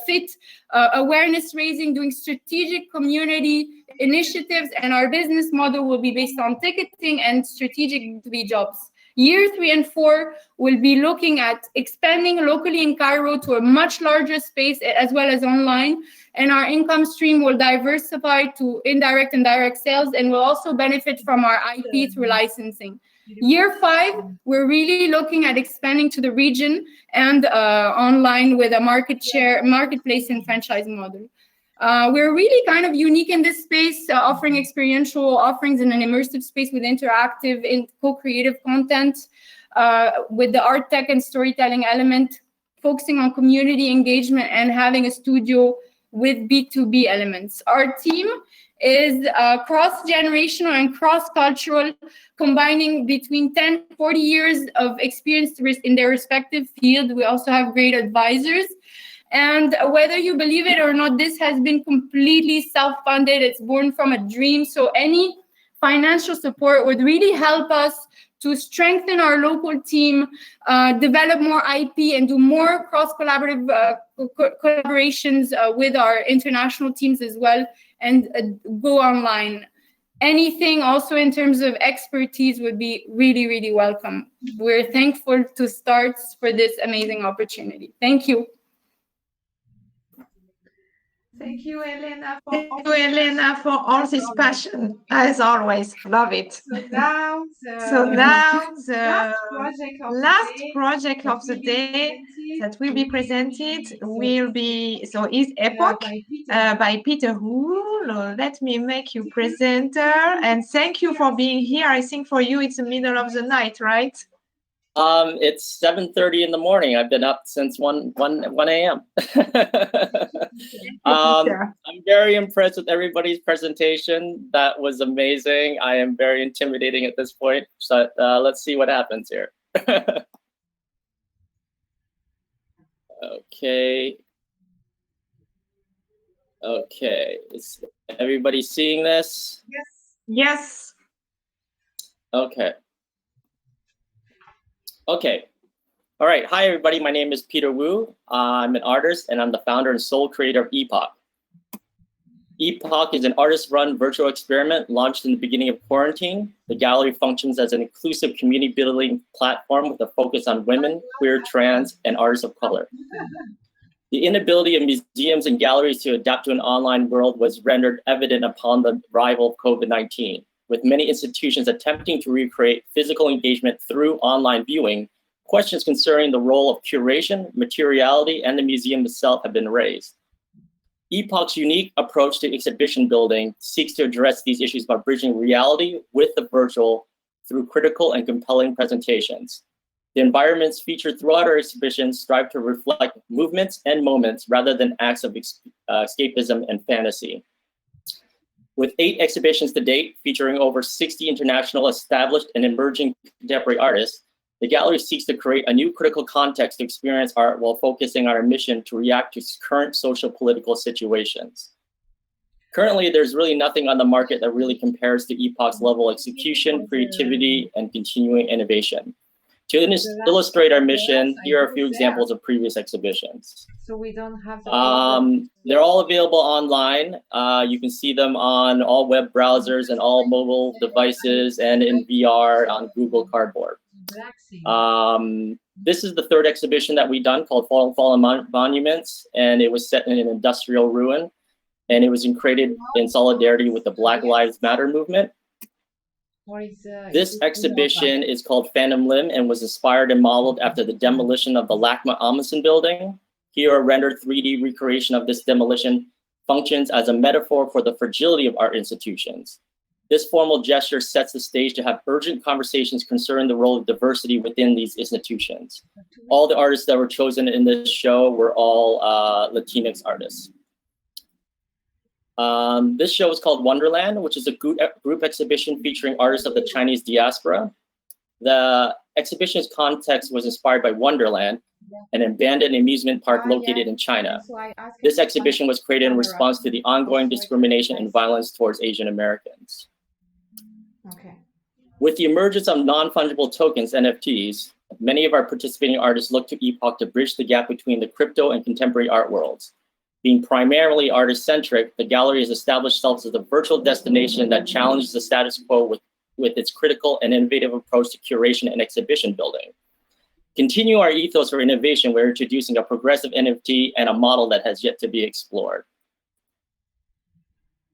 fit, awareness raising, doing strategic community initiatives, and our business model will be based on ticketing and strategic B2B jobs. Year 3 and 4 will be looking at expanding locally in Cairo to a much larger space as well as online. And our income stream will diversify to indirect and direct sales, and will also benefit from our IP through licensing. Year 5, we're really looking at expanding to the region and online with a marketplace and franchise model. We're really kind of unique in this space, offering experiential offerings in an immersive space with interactive and co-creative content, with the art, tech, and storytelling element, focusing on community engagement and having a studio with B2B elements. Our team is cross-generational and cross-cultural, combining between 10 to 40 years of experience in their respective field. We also have great advisors. And whether you believe it or not, this has been completely self-funded. It's born from a dream. So any financial support would really help us to strengthen our local team, develop more IP, and do more cross-collaborative collaborations with our international teams as well, and go online. Anything also in terms of expertise would be really, really welcome. We're thankful to STARTS for this amazing opportunity. Thank you. Thank you, Elena, for all this passion, as always. Love it. So now the last project of the day that will be presented will be, is Epoch by Peter Hu. Let me make you presenter, and thank you for being here. I think for you it's the middle of the night, right? It's 7:30 in the morning. I've been up since 1 a.m. I'm very impressed with everybody's presentation. That was amazing. I am very intimidating at this point. So let's see what happens here. Okay. Okay. Is everybody seeing this? Yes. Yes. Okay. Okay. All right. Hi, everybody. My name is Peter Wu. I'm an artist, and I'm the founder and sole creator of Epoch. Epoch is an artist-run virtual experiment launched in the beginning of quarantine. The gallery functions as an inclusive community-building platform with a focus on women, queer, trans, and artists of color. The inability of museums and galleries to adapt to an online world was rendered evident upon the arrival of COVID-19. With many institutions attempting to recreate physical engagement through online viewing, questions concerning the role of curation, materiality, and the museum itself have been raised. Epoch's unique approach to exhibition building seeks to address these issues by bridging reality with the virtual through critical and compelling presentations. The environments featured throughout our exhibitions strive to reflect movements and moments rather than acts of escapism and fantasy. With 8 exhibitions to date, featuring over 60 international established and emerging contemporary artists, the gallery seeks to create a new critical context to experience art while focusing on our mission to react to current social political situations. Currently, there's really nothing on the market that really compares to Epoch's level of execution, creativity, and continuing innovation. To illustrate our mission, here are a few examples of previous exhibitions. So we don't have the they're all available online. You can see them on all web browsers and all mobile devices and in VR on Google Cardboard. This is the 3rd exhibition that we've done called Fallen Monuments, and it was set in an industrial ruin, and it was created in solidarity with the Black Lives Matter movement. This exhibition is called Phantom Limb and was inspired and modeled after the demolition of the LACMA Amundsen building. Here, a rendered 3D recreation of this demolition functions as a metaphor for the fragility of art institutions. This formal gesture sets the stage to have urgent conversations concerning the role of diversity within these institutions. All the artists that were chosen in this show were all Latinx artists. This show is called Wonderland, which is a group exhibition featuring artists of the Chinese diaspora. The exhibition's context was inspired by Wonderland, an abandoned amusement park located in China. This exhibition was created in response to the ongoing discrimination and violence towards Asian Americans. Okay. With the emergence of non-fungible tokens, NFTs, many of our participating artists look to Epoch to bridge the gap between the crypto and contemporary art worlds. Being primarily artist-centric, the gallery has established itself as a virtual destination that challenges the status quo with with its critical and innovative approach to curation and exhibition building. Continue our ethos for innovation, we're introducing a progressive NFT and a model that has yet to be explored.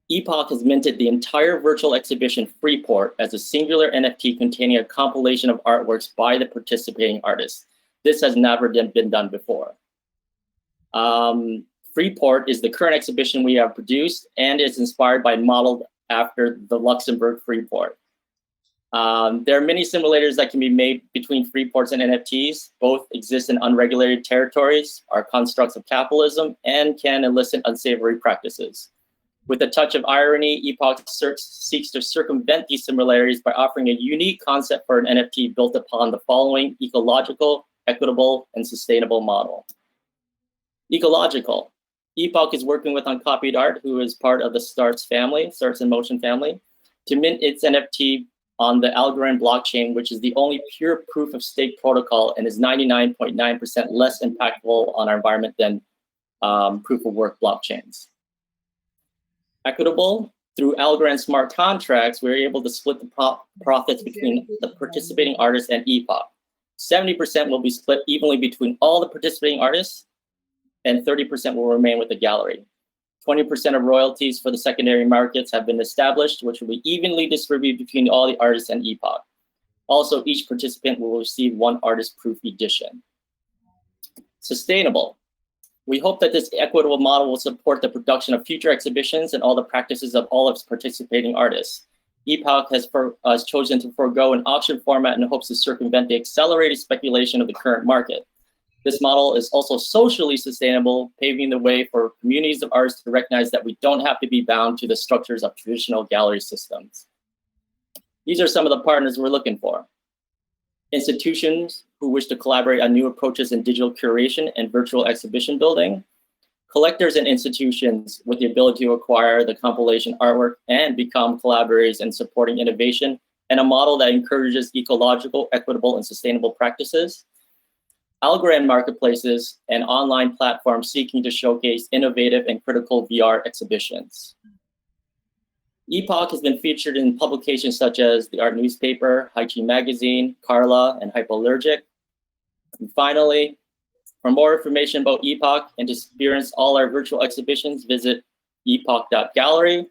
Epoch has minted the entire virtual exhibition Freeport as a singular NFT containing a compilation of artworks by the participating artists. This has never been done before. Freeport is the current exhibition we have produced and is inspired by and modeled after the Luxembourg Freeport. There are many simulators that can be made between Freeports and NFTs. Both exist in unregulated territories, are constructs of capitalism, and can elicit unsavory practices. With a touch of irony, Epoch seeks to circumvent these similarities by offering a unique concept for an NFT built upon the following ecological, equitable, and sustainable model. Ecological. Epoch is working with Uncopied Art, who is part of the Starts in Motion family, to mint its NFT on the Algorand blockchain, which is the only pure proof of stake protocol and is 99.9% less impactful on our environment than proof of work blockchains. Equitable. Through Algorand smart contracts, we're able to split the profits between the participating artists and Epoch. 70% will be split evenly between all the participating artists, and 30% will remain with the gallery. 20% of royalties for the secondary markets have been established, which will be evenly distributed between all the artists and Epoch. Also, each participant will receive one artist proof edition. Sustainable. We hope that this equitable model will support the production of future exhibitions and all the practices of all of its participating artists. Epoch has chosen to forego an auction format in hopes to circumvent the accelerated speculation of the current market. This model is also socially sustainable, paving the way for communities of artists to recognize that we don't have to be bound to the structures of traditional gallery systems. These are some of the partners we're looking for. Institutions who wish to collaborate on new approaches in digital curation and virtual exhibition building, collectors and institutions with the ability to acquire the compilation artwork and become collaborators in supporting innovation and a model that encourages ecological, equitable, and sustainable practices. Algorand marketplaces and online platforms seeking to showcase innovative and critical VR exhibitions. Epoch has been featured in publications such as the Art Newspaper, Hygiene Magazine, Carla, and Hypoallergic. And finally, for more information about Epoch and to experience all our virtual exhibitions, visit epoch.gallery.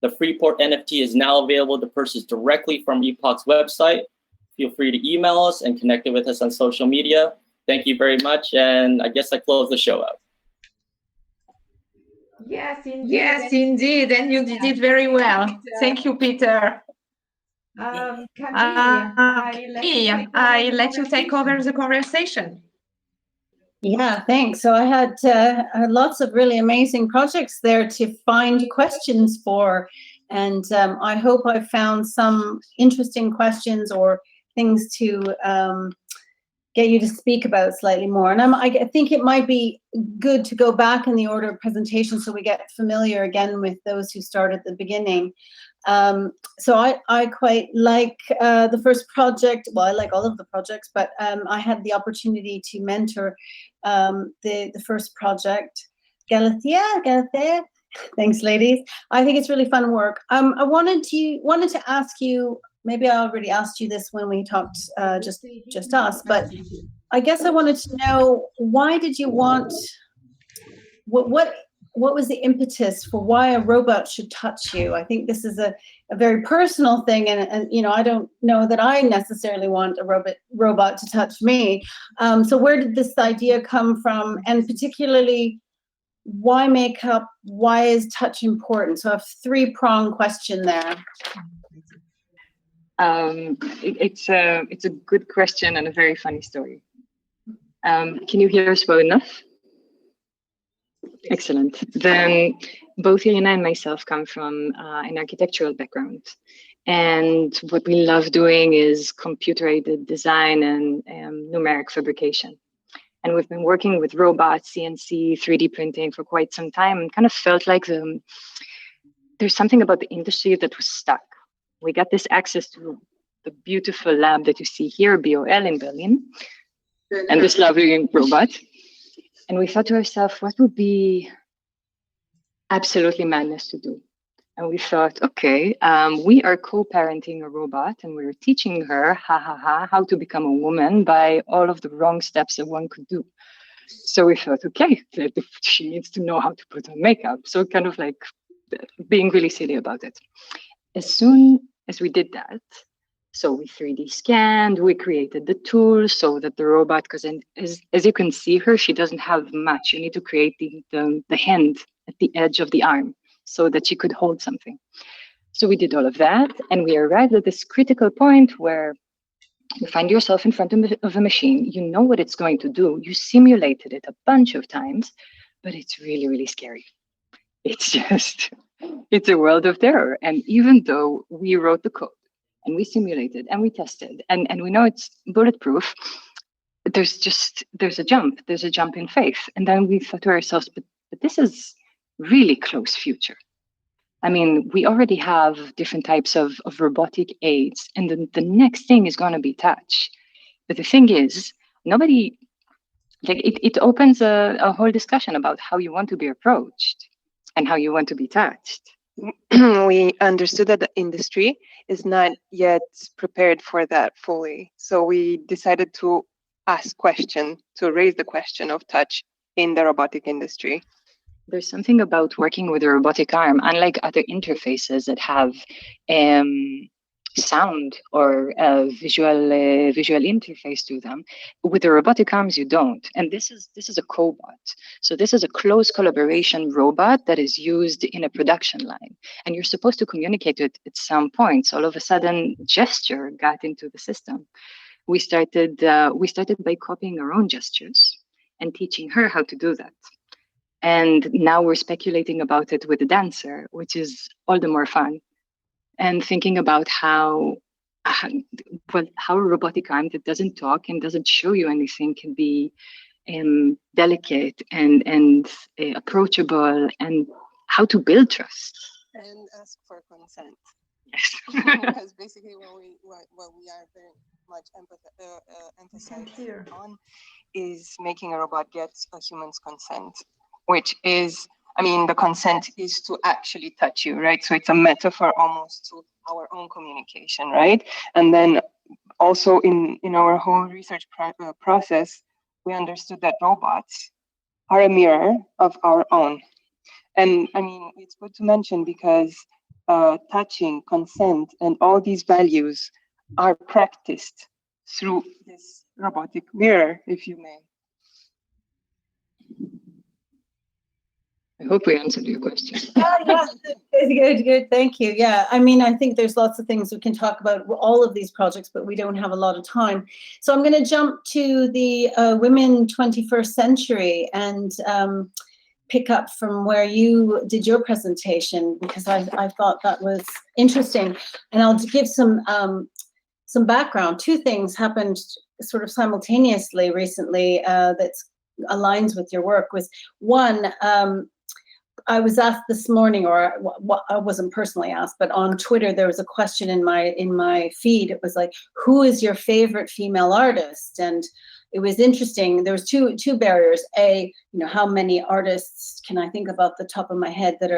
The Freeport NFT is now available to purchase directly from Epoch's website. Feel free to email us and connect with us on social media. Thank you very much, and I guess I close the show out. Yes, indeed, and you did it very well. Thank you, Peter. Camille, I let you take over the conversation. Yeah, thanks. So I had lots of really amazing projects there to find questions for, and I hope I found some interesting questions or things to get you to speak about slightly more. And I think it might be good to go back in the order of presentation so we get familiar again with those who start at the beginning. So I quite like the first project. Well, I like all of the projects, but I had the opportunity to mentor the first project. Galathea. Thanks, ladies. I think it's really fun work. I wanted to ask you. Maybe I already asked you this when we talked just us, but I guess I wanted to know, why did you want, what was the impetus for why a robot should touch you? I think this is a very personal thing, and you know, I don't know that I necessarily want a robot to touch me. So where did this idea come from, and particularly, why makeup? Why is touch important? So I have a three-pronged question there. It's a good question and a very funny story. Can you hear us well enough? Excellent. Then both Irina and myself come from an architectural background. And what we love doing is computer-aided design and numeric fabrication. And we've been working with robots, CNC, 3D printing for quite some time, and kind of felt like there's something about the industry that was stuck. We got this access to the beautiful lab that you see here, BOL in Berlin, and this lovely robot. And we thought to ourselves, what would be absolutely madness to do? And we thought, okay, we are co-parenting a robot and we're teaching her, how to become a woman by all of the wrong steps that one could do. So we thought, okay, she needs to know how to put on makeup. So kind of like being really silly about it. As soon as we did that, so we 3D scanned, we created the tool so that the robot, because as you can see her, she doesn't have much. You need to create the hand at the edge of the arm so that she could hold something. So we did all of that, and we arrived at this critical point where you find yourself in front of a machine, you know what it's going to do, you simulated it a bunch of times, but it's really, really scary. It's a world of terror. And even though we wrote the code and we simulated and we tested and we know it's bulletproof, there's a jump in faith. And then we thought to ourselves, but this is really close future. I mean, we already have different types of robotic aids, and the next thing is going to be touch. But the thing is, it opens a whole discussion about how you want to be approached and how you want to be touched. We understood that the industry is not yet prepared for that fully. So we decided to raise the question of touch in the robotic industry. There's something about working with a robotic arm, unlike other interfaces that have sound or a visual interface to them. With the robotic arms, you don't. And this is a cobot. So this is a close collaboration robot that is used in a production line. And you're supposed to communicate it at some point. So all of a sudden, gesture got into the system. We started by copying our own gestures and teaching her how to do that. And now we're speculating about it with the dancer, which is all the more fun. And thinking about how a robotic arm that doesn't talk and doesn't show you anything can be delicate and approachable, and how to build trust. And ask for consent. Yes. Because basically what we are very much emphasizing on is making a robot get a human's consent. Which is, the consent is to actually touch you, right? So it's a metaphor almost to our own communication, right? And then also in our whole research process, we understood that robots are a mirror of our own. And it's good to mention because touching, consent, and all these values are practiced through this robotic mirror, if you may. I hope we answered your question. Good. Thank you. Yeah, I think there's lots of things we can talk about all of these projects, but we don't have a lot of time. So I'm going to jump to the Women 21st Century and pick up from where you did your presentation, because I thought that was interesting. And I'll give some background. Two things happened sort of simultaneously recently that aligns with your work. Was one, I was asked this morning, or I wasn't personally asked, but on Twitter there was a question in my feed. It was like, who is your favorite female artist? And it was interesting. There was two barriers. A, how many artists can I think of off the top of my head that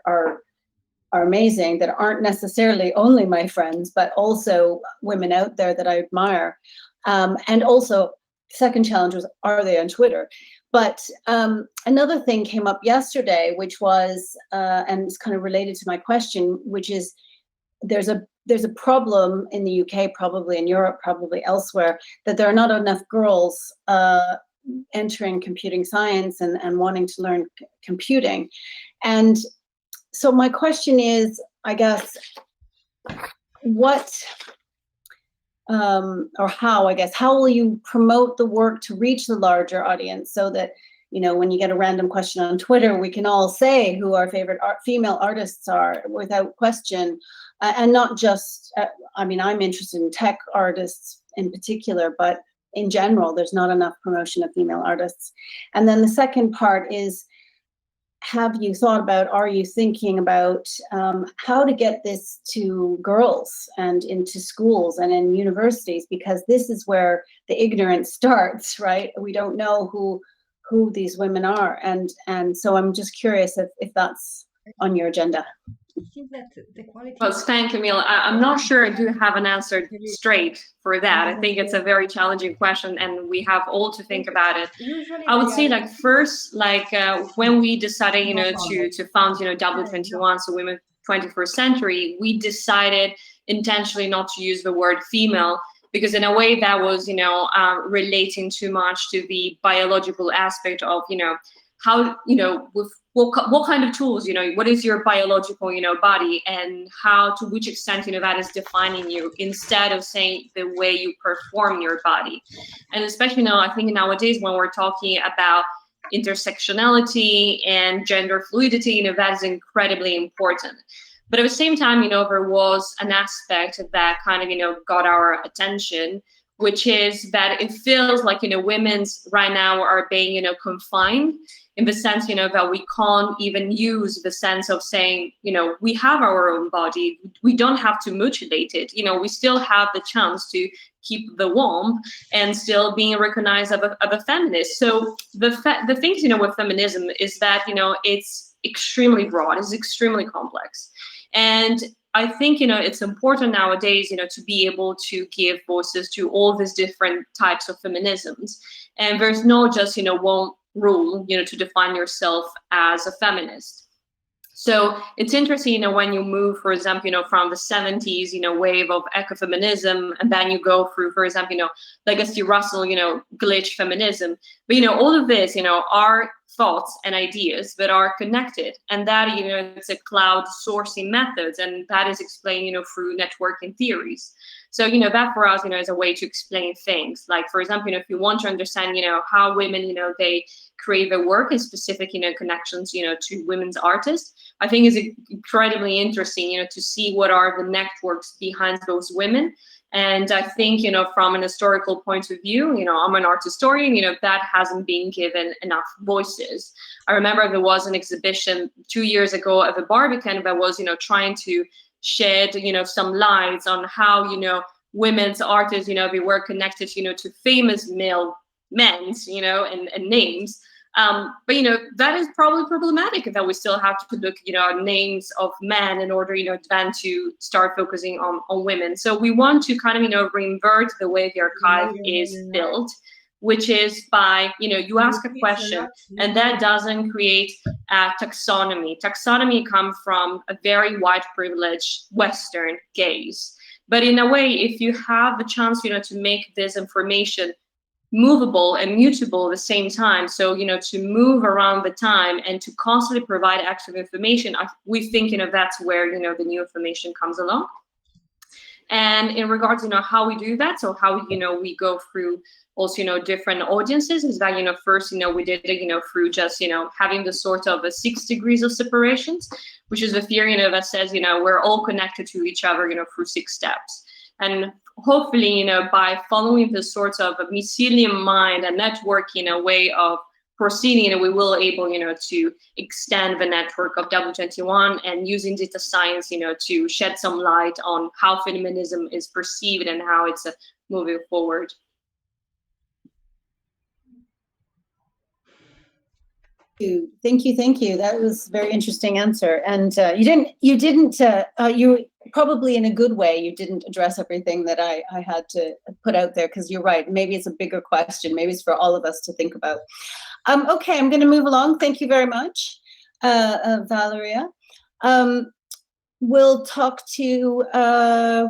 are amazing, that aren't necessarily only my friends, but also women out there that I admire. And also, second challenge was, are they on Twitter? But another thing came up yesterday, which was, and it's kind of related to my question, which is there's a problem in the UK, probably in Europe, probably elsewhere, that there are not enough girls entering computing science and wanting to learn computing. And so my question is, I guess, how will you promote the work to reach the larger audience so that, when you get a random question on Twitter, we can all say who our favorite female artists are without question, and not just, I'm interested in tech artists in particular, but in general, there's not enough promotion of female artists. And then the second part is, are you thinking about how to get this to girls and into schools and in universities? Because this is where the ignorance starts, right? We don't know who these women are. And so I'm just curious if that's on your agenda. Well, thank Camille. I'm not sure I do have an answer straight for that. I think it's a very challenging question, and we have all to think about it. I would say, like, first, like when we decided, to found, W21, so Women 21st Century, we decided intentionally not to use the word female, because in a way that was, relating too much to the biological aspect of, how, with what kind of tools, what is your biological, body, and how, to which extent, that is defining you, instead of saying the way you perform your body. And especially I think nowadays when we're talking about intersectionality and gender fluidity, that is incredibly important. But at the same time, there was an aspect that kind of, got our attention, which is that it feels like, women's right now are being, confined, in the sense, that we can't even use the sense of saying, we have our own body. We don't have to mutilate it. We still have the chance to keep the warmth and still being recognized of a feminist. So the things, with feminism is that, it's extremely broad, it's extremely complex. And I think, it's important nowadays, to be able to give voices to all these different types of feminisms. And there's no just, one rule, to define yourself as a feminist. So it's interesting, when you move, for example, from the 70s, wave of ecofeminism, and then you go through, for example, Legacy Russell, glitch feminism. But, all of this, are thoughts and ideas that are connected. And that, it's a cloud sourcing methods, and that is explained, through networking theories. So, that for us, is a way to explain things. Like, for example, if you want to understand, how women, they create their work and specific, connections, to women's artists, I think is incredibly interesting, to see what are the networks behind those women. And I think, from an historical point of view, I'm an art historian, that hasn't been given enough voices. I remember there was an exhibition 2 years ago at the Barbican that was, trying to shed, some lights on how, women's artists, they were connected, to famous male men, and names. But, that is probably problematic, that we still have to look, at names of men in order, then to start focusing on women. So we want to kind of, revert the way the archive is built, which is by, you ask a question, and that doesn't create a taxonomy. Taxonomy comes from a very white privileged Western gaze. But in a way, if you have the chance, to make this information movable and mutable at the same time, so to move around the time and to constantly provide active information, we think that's where the new information comes along. And in regards how we do that, so how we go through also different audiences, is that first we did it through just having the sort of 6 degrees of separations, which is a theory that says we're all connected to each other through 6 steps. And hopefully, by following this sort of a mycelium mind and networking way of proceeding, we will able, to extend the network of W21 and using data science, to shed some light on how feminism is perceived and how it's moving forward. Thank you. That was a very interesting answer. And you probably in a good way, you didn't address everything that I had to put out there, because you're right. Maybe it's a bigger question. Maybe it's for all of us to think about. Okay, I'm going to move along. Thank you very much, Valeria. We'll talk to,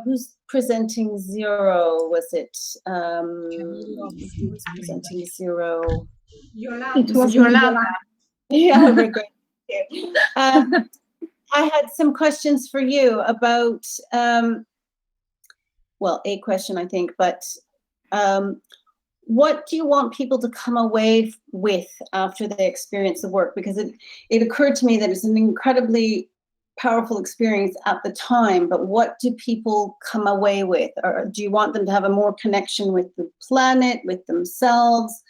who's presenting 0? Was it who's presenting 0? It was Yolanda. Yeah, we're great. I had some questions for you about, well, a question, I think, but what do you want people to come away with after they experience the work? Because it occurred to me that it's an incredibly powerful experience at the time, but what do people come away with? Or do you want them to have a more connection with the planet, with themselves?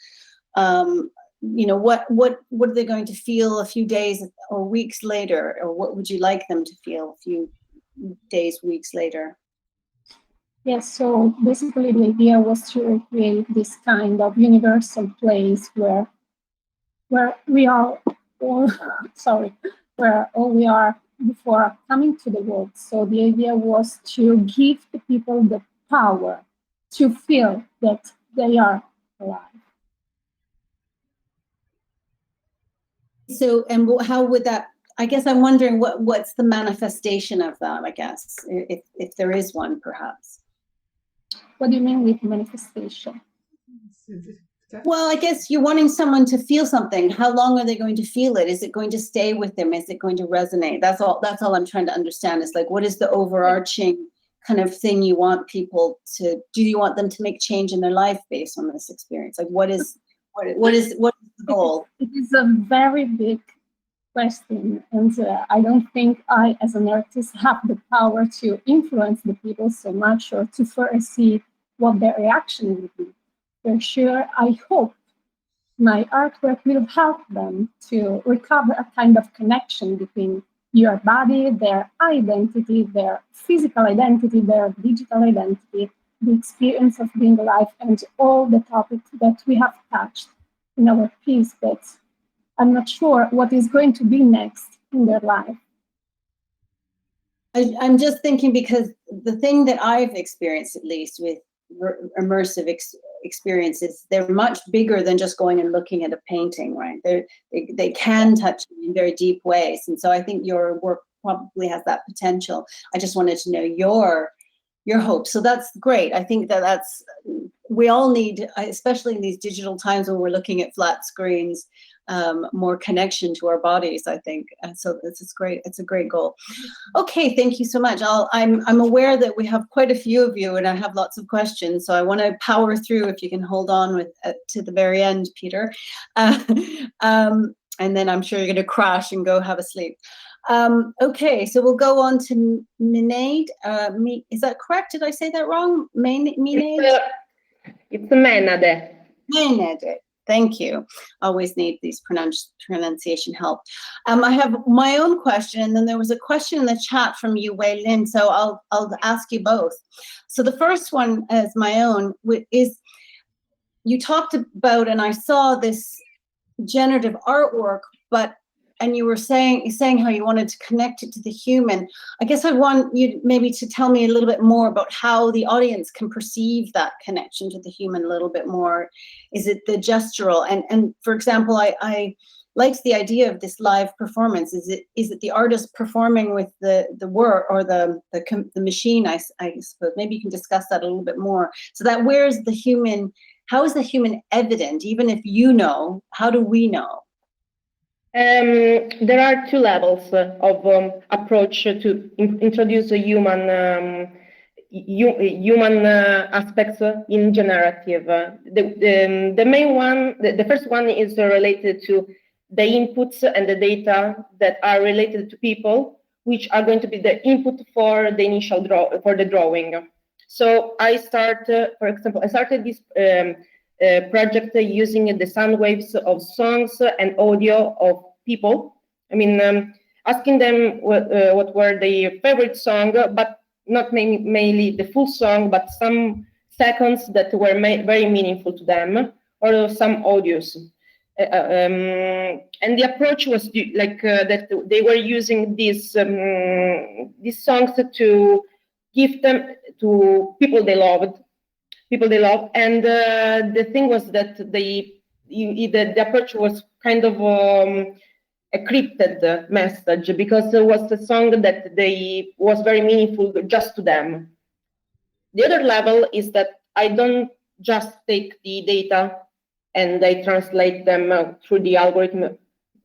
What are they going to feel a few days or weeks later, or what would you like them to feel a few days, weeks later? Yes, so basically the idea was to create this kind of universal place where we are all, where all we are before coming to the world. So the idea was to give the people the power to feel that they are alive. So, and how would that, I guess I'm wondering what's the manifestation of that, I guess, if there is one, perhaps. What do you mean with manifestation? Well, I guess you're wanting someone to feel something. How long are they going to feel it? Is it going to stay with them? Is it going to resonate? That's all I'm trying to understand, is like, what is the overarching kind of thing you want people to do? You want them to make change in their life based on this experience? Like, what is the goal? It is a very big question, and I don't think I, as an artist, have the power to influence the people so much or to foresee what their reaction would be. For sure, I hope my artwork will help them to recover a kind of connection between your body, their identity, their physical identity, their digital identity, the experience of being alive, and all the topics that we have touched in our piece. But I'm not sure what is going to be next in their life. I'm just thinking, because the thing that I've experienced, at least with immersive experiences, they're much bigger than just going and looking at a painting, right? They can touch you in very deep ways. And so I think your work probably has that potential. I just wanted to know your hope. So that's great. I think that's, we all need, especially in these digital times when we're looking at flat screens, more connection to our bodies, I think. And so this is great. It's a great goal. Okay, thank you so much. I'm aware that we have quite a few of you and I have lots of questions, so I want to power through if you can hold on with to the very end, Peter. And then I'm sure you're going to crash and go have a sleep. Okay, so we'll go on to Minade. Is that correct? Did I say that wrong? Minade? It's Menade. Menade. Thank you. Always need these pronunciation help. I have my own question, and then there was a question in the chat from you, Wei Lin, so I'll ask you both. So the first one is my own, is you talked about, and I saw this generative artwork, and you were saying how you wanted to connect it to the human. I guess I want you maybe to tell me a little bit more about how the audience can perceive that connection to the human a little bit more. Is it the gestural? And for example, I liked the idea of this live performance. Is it the artist performing with the work or the machine? I suppose maybe you can discuss that a little bit more. So that where's the human? How is the human evident? Even if you know, how do we know? There are two levels of approach to introduce a human aspects in generative. The main one, the first one is related to the inputs and the data that are related to people, which are going to be the input for the initial drawing. So I started this project using the sound waves of songs and audio of people. I mean, asking them what were their favorite song, but not mainly the full song, but some seconds that were very meaningful to them, or some audios. And the approach was like that they were using these songs to give them to people they love. And the thing was that the approach was kind of a crypted message, because it was a song that was very meaningful just to them. The other level is that I don't just take the data and I translate them through the algorithm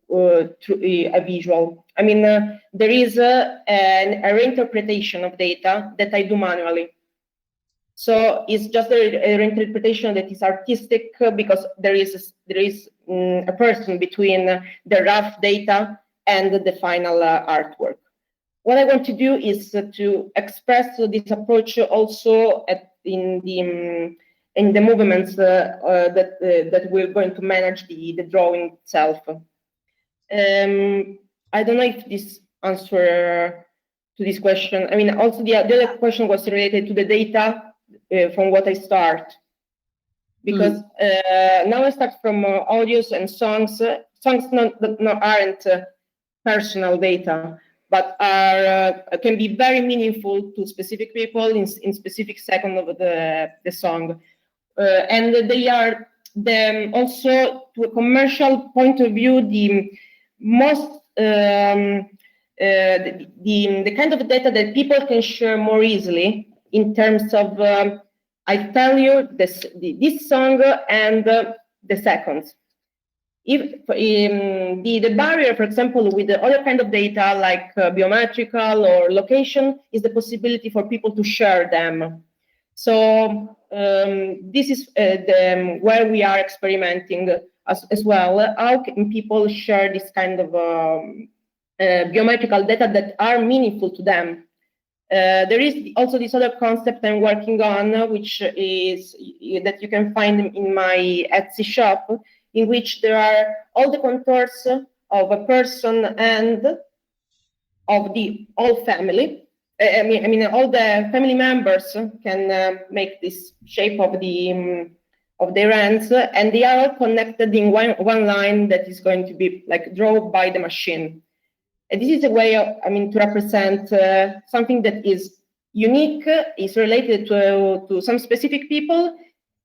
through a visual. I mean, there is a reinterpretation of data that I do manually. So it's just a reinterpretation that is artistic, because there is a person between the rough data and the final artwork. What I want to do is to express this approach also in the movements that we're going to manage the drawing itself. I don't know if this answer to this question. I mean, also the other question was related to the data from what I start, because now I start from audios and songs. Songs aren't personal data, but are can be very meaningful to specific people in specific second of the song. And they are also, to a commercial point of view, the most the kind of data that people can share more easily in terms of I tell you this song and the seconds. If the barrier, for example, with the other kind of data like biometrical or location, is the possibility for people to share them. So this is where we are experimenting as well. How can people share this kind of biometrical data that are meaningful to them? There is also this other concept I'm working on, which is that you can find in my Etsy shop, in which there are all the contours of a person and of the whole family. I mean, all the family members can make this shape of their hands, and they are all connected in one line that is going to be like drawn by the machine. And this is a way of, to represent something that is unique, is related to some specific people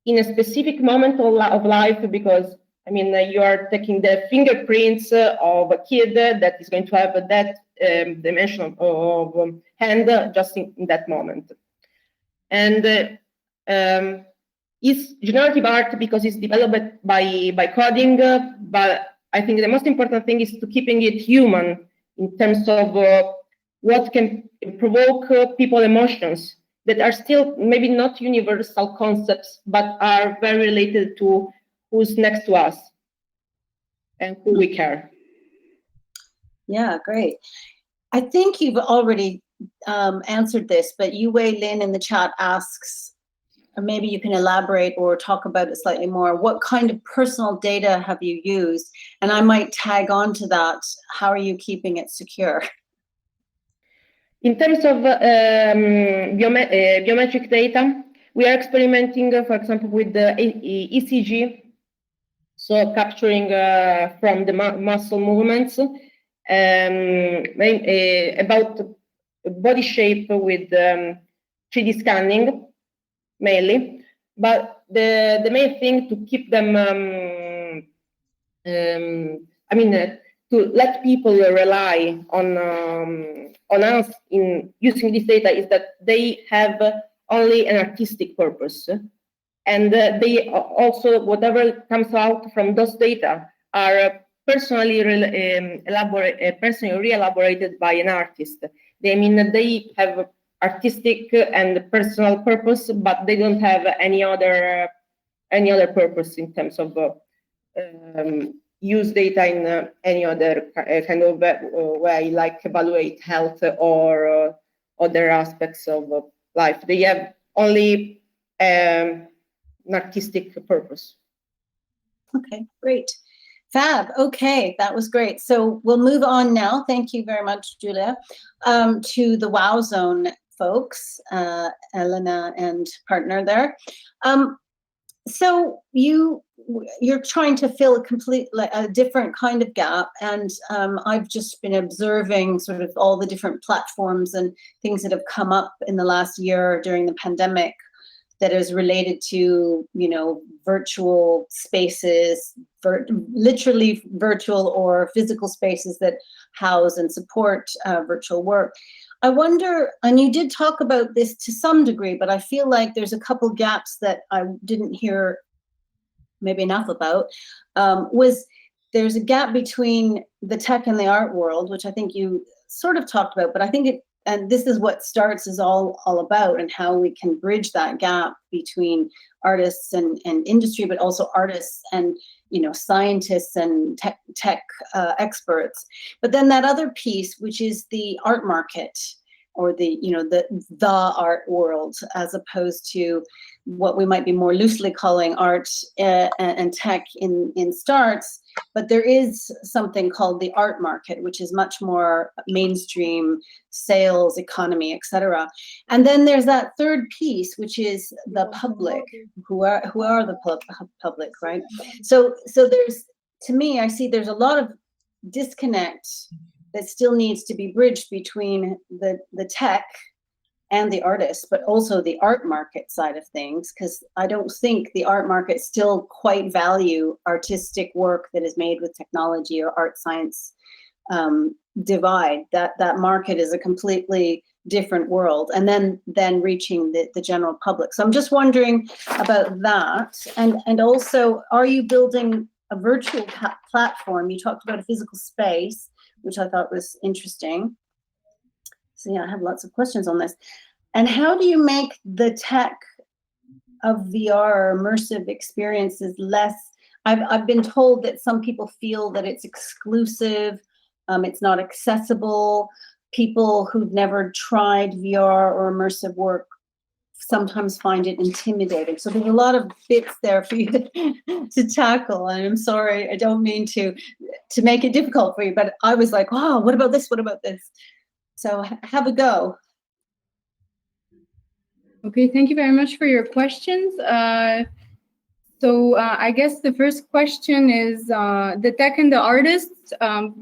in a specific moment of life, because you are taking the fingerprints of a kid that is going to have that dimension of hand just in that moment. And it's generative art because it's developed by coding, but I think the most important thing is to keeping it human in terms of what can provoke people emotions that are still maybe not universal concepts, but are very related to who's next to us and who we care. Yeah, great. I think you've already answered this, but Yue Lin in the chat asks, or maybe you can elaborate or talk about it slightly more, what kind of personal data have you used? And I might tag on to that, how are you keeping it secure? In terms of biometric data, we are experimenting, for example, with the ECG, so capturing from the muscle movements, about body shape with 3D scanning, mainly. But the main thing to keep them, to let people rely on us in using this data is that they have only an artistic purpose. And they also, whatever comes out from those data are personally re-elaborated by an artist. They have artistic and personal purpose, but they don't have any other purpose in terms of use data in any other kind of way, like evaluate health or other aspects of life. They have only an artistic purpose. Okay, great. Fab. Okay, that was great. So we'll move on now. Thank you very much, Julia, to the Wow Zone folks, Elena and partner there. So you're trying to fill a different kind of gap, and I've just been observing sort of all the different platforms and things that have come up in the last year during the pandemic that is related to, virtual spaces, literally virtual or physical spaces that house and support virtual work. I wonder, and you did talk about this to some degree, but I feel like there's a couple gaps that I didn't hear maybe enough about, there's a gap between the tech and the art world, which I think you sort of talked about, but I think and this is what STARTS is all about, and how we can bridge that gap between artists and industry, but also artists and scientists and tech experts. But then that other piece, which is the art market, or the art world, as opposed to what we might be more loosely calling art and tech in STARTS. But there is something called the art market, which is much more mainstream sales, economy, etc. And then there's that third piece, which is the public, who are the public, right? So there's, to me, I see there's a lot of disconnect that still needs to be bridged between the tech and the artists, but also the art market side of things, because I don't think the art market still quite value artistic work that is made with technology or art science divide. That market is a completely different world, and then reaching the general public. So I'm just wondering about that, and also, are you building a virtual platform? You talked about a physical space, which I thought was interesting. So yeah, I have lots of questions on this. And how do you make the tech of VR immersive experiences less? I've been told that some people feel that it's exclusive, it's not accessible. People who've never tried VR or immersive work sometimes find it intimidating. So there's a lot of bits there for you to tackle. And I'm sorry, I don't mean to make it difficult for you, but I was like, wow, what about this? What about this? So have a go. Okay, thank you very much for your questions. So I guess the first question is the tech and the artists.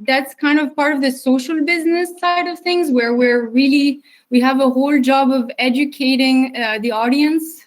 That's kind of part of the social business side of things, where we have a whole job of educating the audience.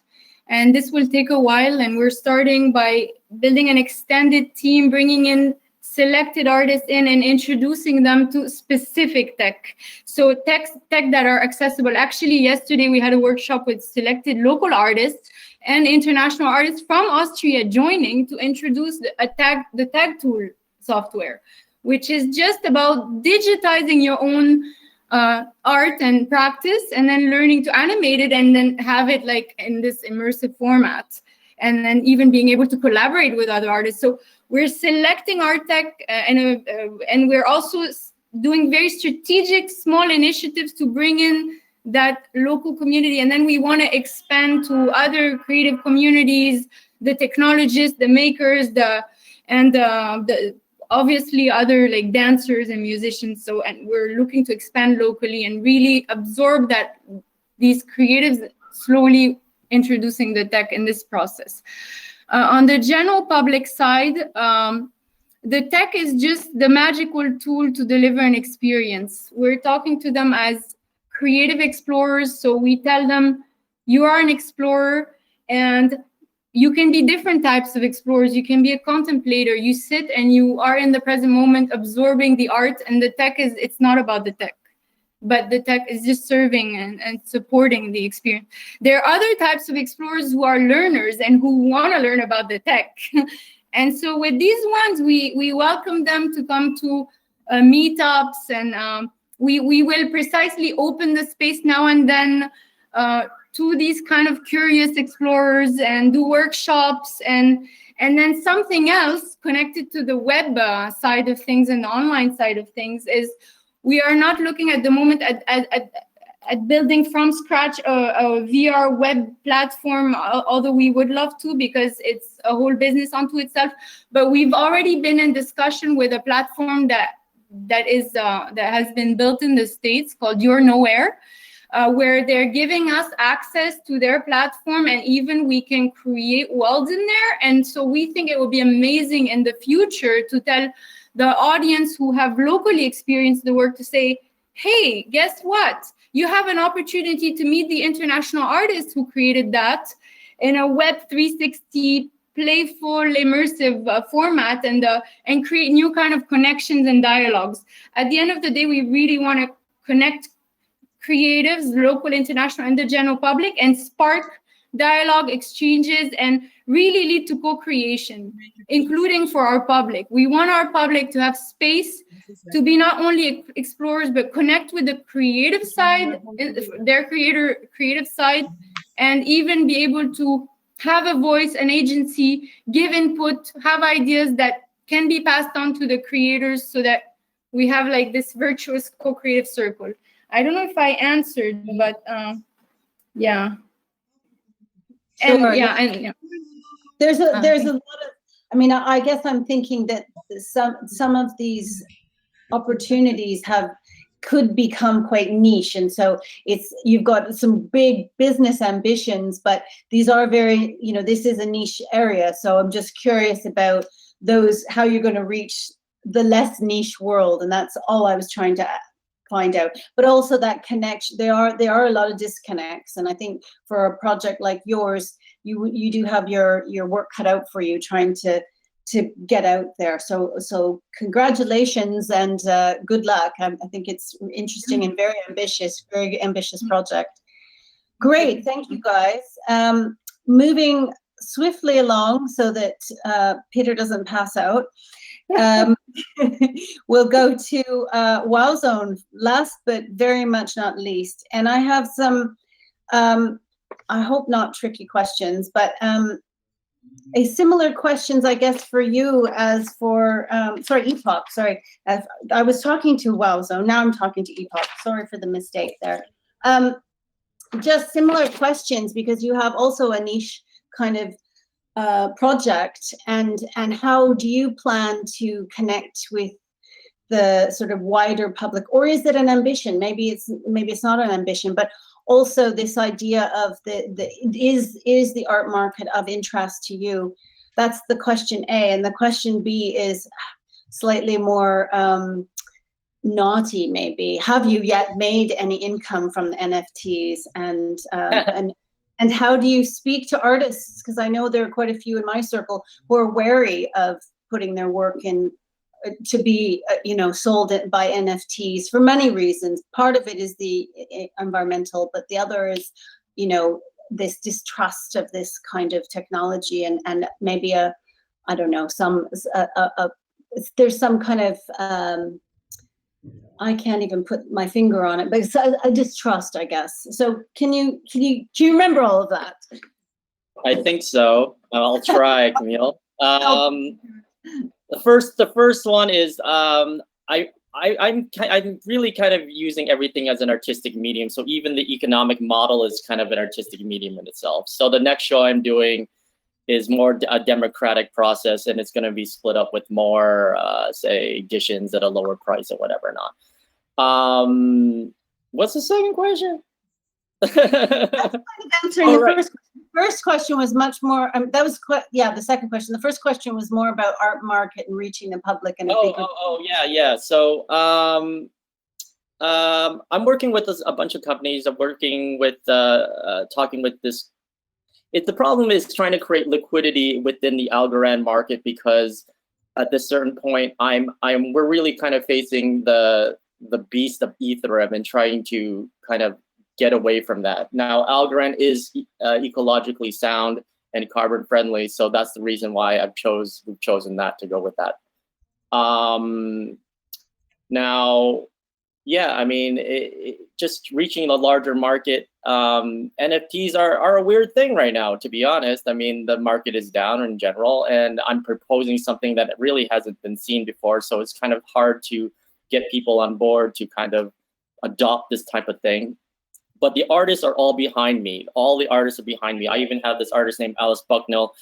And this will take a while. And we're starting by building an extended team, bringing in selected artists in and introducing them to specific tech. So tech that are accessible. Actually, yesterday we had a workshop with selected local artists and international artists from Austria joining to introduce the tag tool software, which is just about digitizing your own art and practice, and then learning to animate it and then have it like in this immersive format, and then even being able to collaborate with other artists. So we're selecting our tech and we're also doing very strategic small initiatives to bring in that local community. And then we want to expand to other creative communities, the technologists, the makers, the obviously other like dancers and musicians. So, and we're looking to expand locally and really absorb that these creatives, slowly introducing the tech in this process. On the general public side, the tech is just the magical tool to deliver an experience. We're talking to them as creative explorers. So we tell them, you are an explorer and you can be different types of explorers. You can be a contemplator. You sit and you are in the present moment absorbing the art, and the tech it's not about the tech, but the tech is just serving and supporting the experience. There are other types of explorers who are learners and who want to learn about the tech. And so with these ones, we welcome them to come to meetups, and we will precisely open the space now and then to these kind of curious explorers and do workshops. And then something else connected to the web side of things and the online side of things is we are not looking at the moment at building from scratch a VR web platform, although we would love to, because it's a whole business unto itself. But we've already been in discussion with a platform that has been built in the States called You're Nowhere, where they're giving us access to their platform, and even we can create worlds in there. And so we think it will be amazing in the future to tell the audience who have locally experienced the work to say, hey, guess what? You have an opportunity to meet the international artists who created that in a Web 360 playful, immersive format, and create new kind of connections and dialogues. At the end of the day, we really want to connect creatives, local, international, and the general public, and spark dialogue, exchanges, and really lead to co-creation, including for our public. We want our public to have space to be not only explorers, but connect with the creative side, their creative side, and even be able to have a voice, an agency, give input, have ideas that can be passed on to the creators, so that we have like this virtuous co-creative circle. I don't know if I answered, but yeah. And sure. yeah, and yeah. There's a lot of, I mean, I guess I'm thinking that some of these opportunities could become quite niche, and so you've got some big business ambitions, but these are very, this is a niche area. So I'm just curious about those, how you're going to reach the less niche world, and that's all I was trying to find out. But also that connection, there are a lot of disconnects, and I think for a project like yours, you do have your work cut out for you trying to get out there. So congratulations and good luck. I think it's interesting and very ambitious project. Great, thank you guys. Moving swiftly along so that Peter doesn't pass out. We'll go to WowZone, last but very much not least. And I have some, I hope not tricky questions, but a similar questions, I guess, for you as for, EPOC, sorry. I was talking to WowZone, now I'm talking to EPOC. Sorry for the mistake there. Just similar questions, because you have also a niche kind of project, and how do you plan to connect with the sort of wider public, or is it an ambition? Maybe it's not an ambition, but also this idea of is the art market of interest to you? That's the question A, and the question B is slightly more naughty, maybe. Have you yet made any income from the NFTs, and how do you speak to artists? Because I know there are quite a few in my circle who are wary of putting their work in to be, sold by NFTs for many reasons. Part of it is the environmental, but the other is, this distrust of this kind of technology, and maybe there's some kind of, I can't even put my finger on it, but it's a distrust, I guess. So do you remember all of that? I think so. I'll try, Camille. The first one is I'm really kind of using everything as an artistic medium. So even the economic model is kind of an artistic medium in itself. So the next show I'm doing is more a democratic process, and it's going to be split up with more, say, editions at a lower price or whatever not. What's the second question? Answering the first question was much more. The second question. The first question was more about art market and reaching the public. And yeah. So I'm working with a bunch of companies. I'm working with talking with this. The problem is trying to create liquidity within the Algorand market, because at this certain point, we're really kind of facing the beast of Ethereum and trying to kind of get away from that. Now, Algorand is ecologically sound and carbon friendly, so that's the reason why we've chosen that to go with that. Now, yeah, I mean, just reaching a larger market. NFTs are a weird thing right now, to be honest. I mean, the market is down in general, and I'm proposing something that really hasn't been seen before, so it's kind of hard to get people on board to kind of adopt this type of thing. But the artists are all behind me. All the artists are behind me. I even have this artist named Alice Bucknell,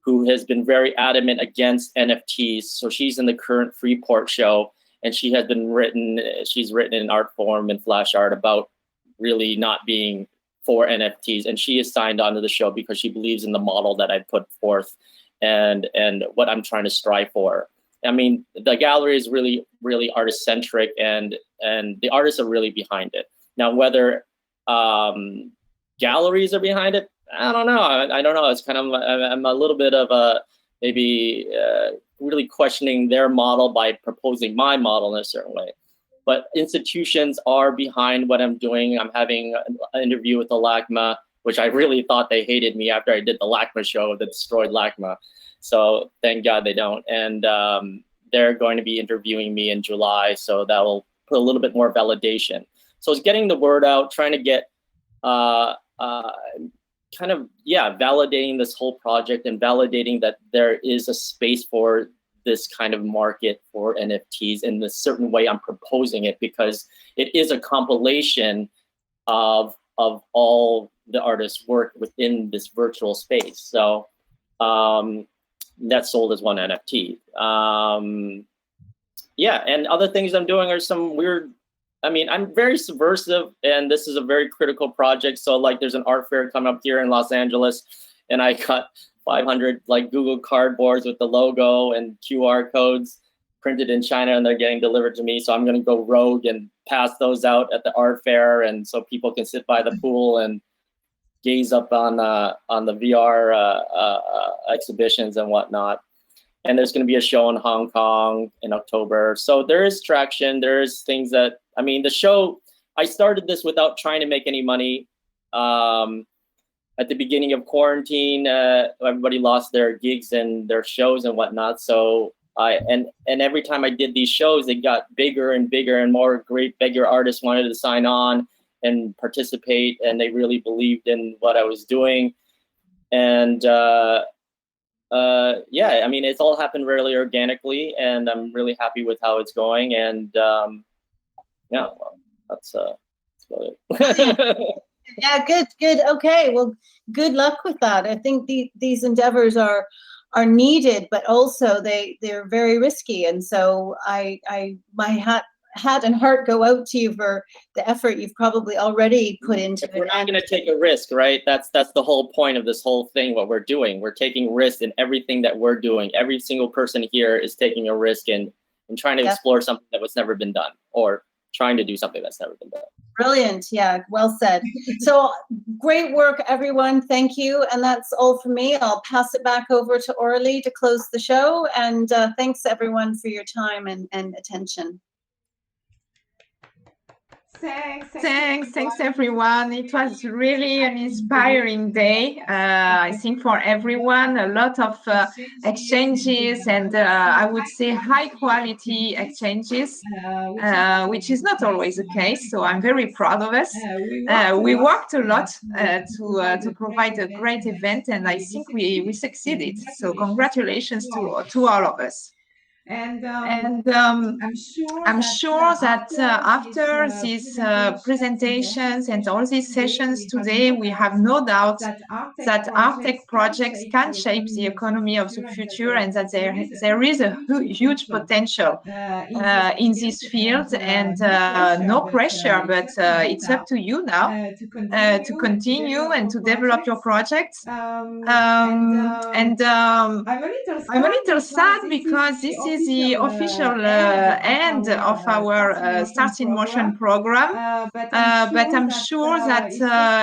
who has been very adamant against NFTs. So she's in the current Freeport show, and she's written in art form and flash art about really not being for NFTs. And she is signed onto the show because she believes in the model that I put forth and what I'm trying to strive for. I mean, the gallery is really, really artist-centric, and the artists are really behind it. Now, whether galleries are behind it, I don't know. I don't know. It's kind of, I'm a little bit of a, maybe really questioning their model by proposing my model in a certain way. But institutions are behind what I'm doing. I'm having an interview with the LACMA, which I really thought they hated me after I did the LACMA show that destroyed LACMA. So thank God they don't. And they're going to be interviewing me in July. So that will put a little bit more validation. So it's getting the word out, trying to get validating this whole project and validating that there is a space for this kind of market for NFTs in the certain way I'm proposing it, because it is a compilation of all the artists' work within this virtual space. So that's sold as one NFT. And other things I'm doing are some weird, I'm very subversive, and this is a very critical project. So like there's an art fair coming up here in Los Angeles, and I cut 500 like Google cardboards with the logo and QR codes. printed in China and they're getting delivered to me. So I'm going to go rogue and pass those out at the art fair, and so people can sit by the pool and gaze up on the VR exhibitions and whatnot. And there's going to be a show in Hong Kong in October. So there is traction. There's things that, I mean, the show, I started this without trying to make any money. At the beginning of quarantine, everybody lost their gigs and their shows and whatnot. So and every time I did these shows, it got bigger and bigger, and more great bigger artists wanted to sign on and participate, and they really believed in what I was doing. And yeah, I mean, it's all happened really organically, and I'm really happy with how it's going. And yeah, well, that's about it. Yeah, good. Okay, well, good luck with that. I think these endeavors are needed, but also they're very risky. And so my hat and heart go out to you for the effort you've probably already put into it. We're not going to take a risk, right? That's the whole point of this whole thing. What we're doing, we're taking risks in everything that we're doing. Every single person here is taking a risk and trying to explore something that was never been done, or trying to do something that's never been done. Brilliant. Yeah, well said. So great work, everyone. Thank you. And that's all for me. I'll pass it back over to Orly to close the show. And thanks, everyone, for your time and attention. Thanks everyone. It was really an inspiring day. I think for everyone, a lot of exchanges, and I would say high quality exchanges, which is not always the case. So I'm very proud of us. We worked a lot to provide a great event, and I think we succeeded. So congratulations to all of us. And I'm sure that after these presentations and all these sessions today, we have no doubt that art tech projects can shape the economy of the future, and that there is a huge potential in this field, and no pressure, but it's up to you now to continue and to develop your projects. I'm a little sad because this is the official end of our Start in Motion program, but I'm sure that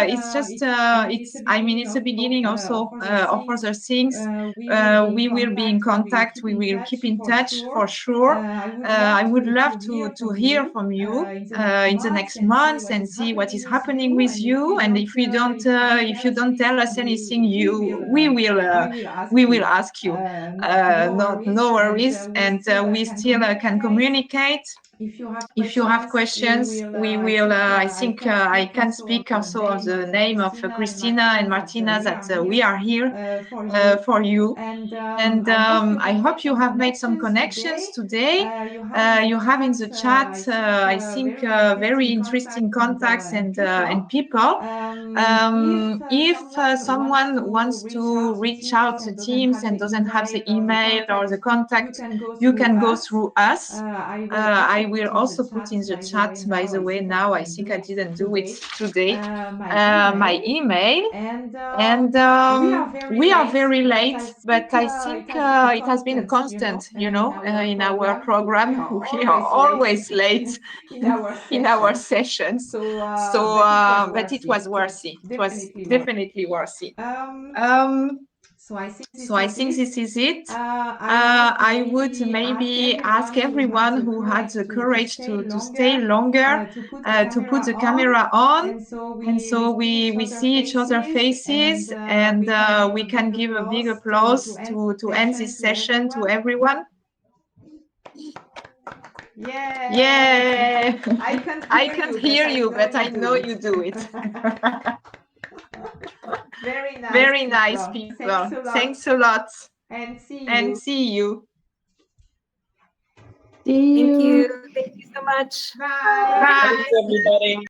it's just it's the beginning also of other things. We will be in contact. We will keep in touch for sure. I would love to hear from you in the next months and see what is happening with you. And if you don't tell us anything, we will ask you. No worries, and we still can communicate. If you have questions, we will. I think I can speak also of the name of Christina and Martina that we are here for you. And I hope you have made some connections today. You have in the chat, I think, very interesting contacts and people. If someone wants to reach out to Teams and doesn't have the email or the contact, you can go through us. I will also put in the chat, by the way, now. I think I didn't do it today. My email. And we are very late, but I think it has been a constant, in our program. We are always late in our sessions. But it was worthy. It was definitely worthy. So I think this is it. I would maybe ask everyone who had the courage to stay longer to put the camera on, and so we see each other's faces, and we can give a big applause to end this session to everyone. Yeah. I can't hear you, but I know you do it. Very nice people. Thanks a lot. And see you. Thank you so much. Bye. Thanks, everybody.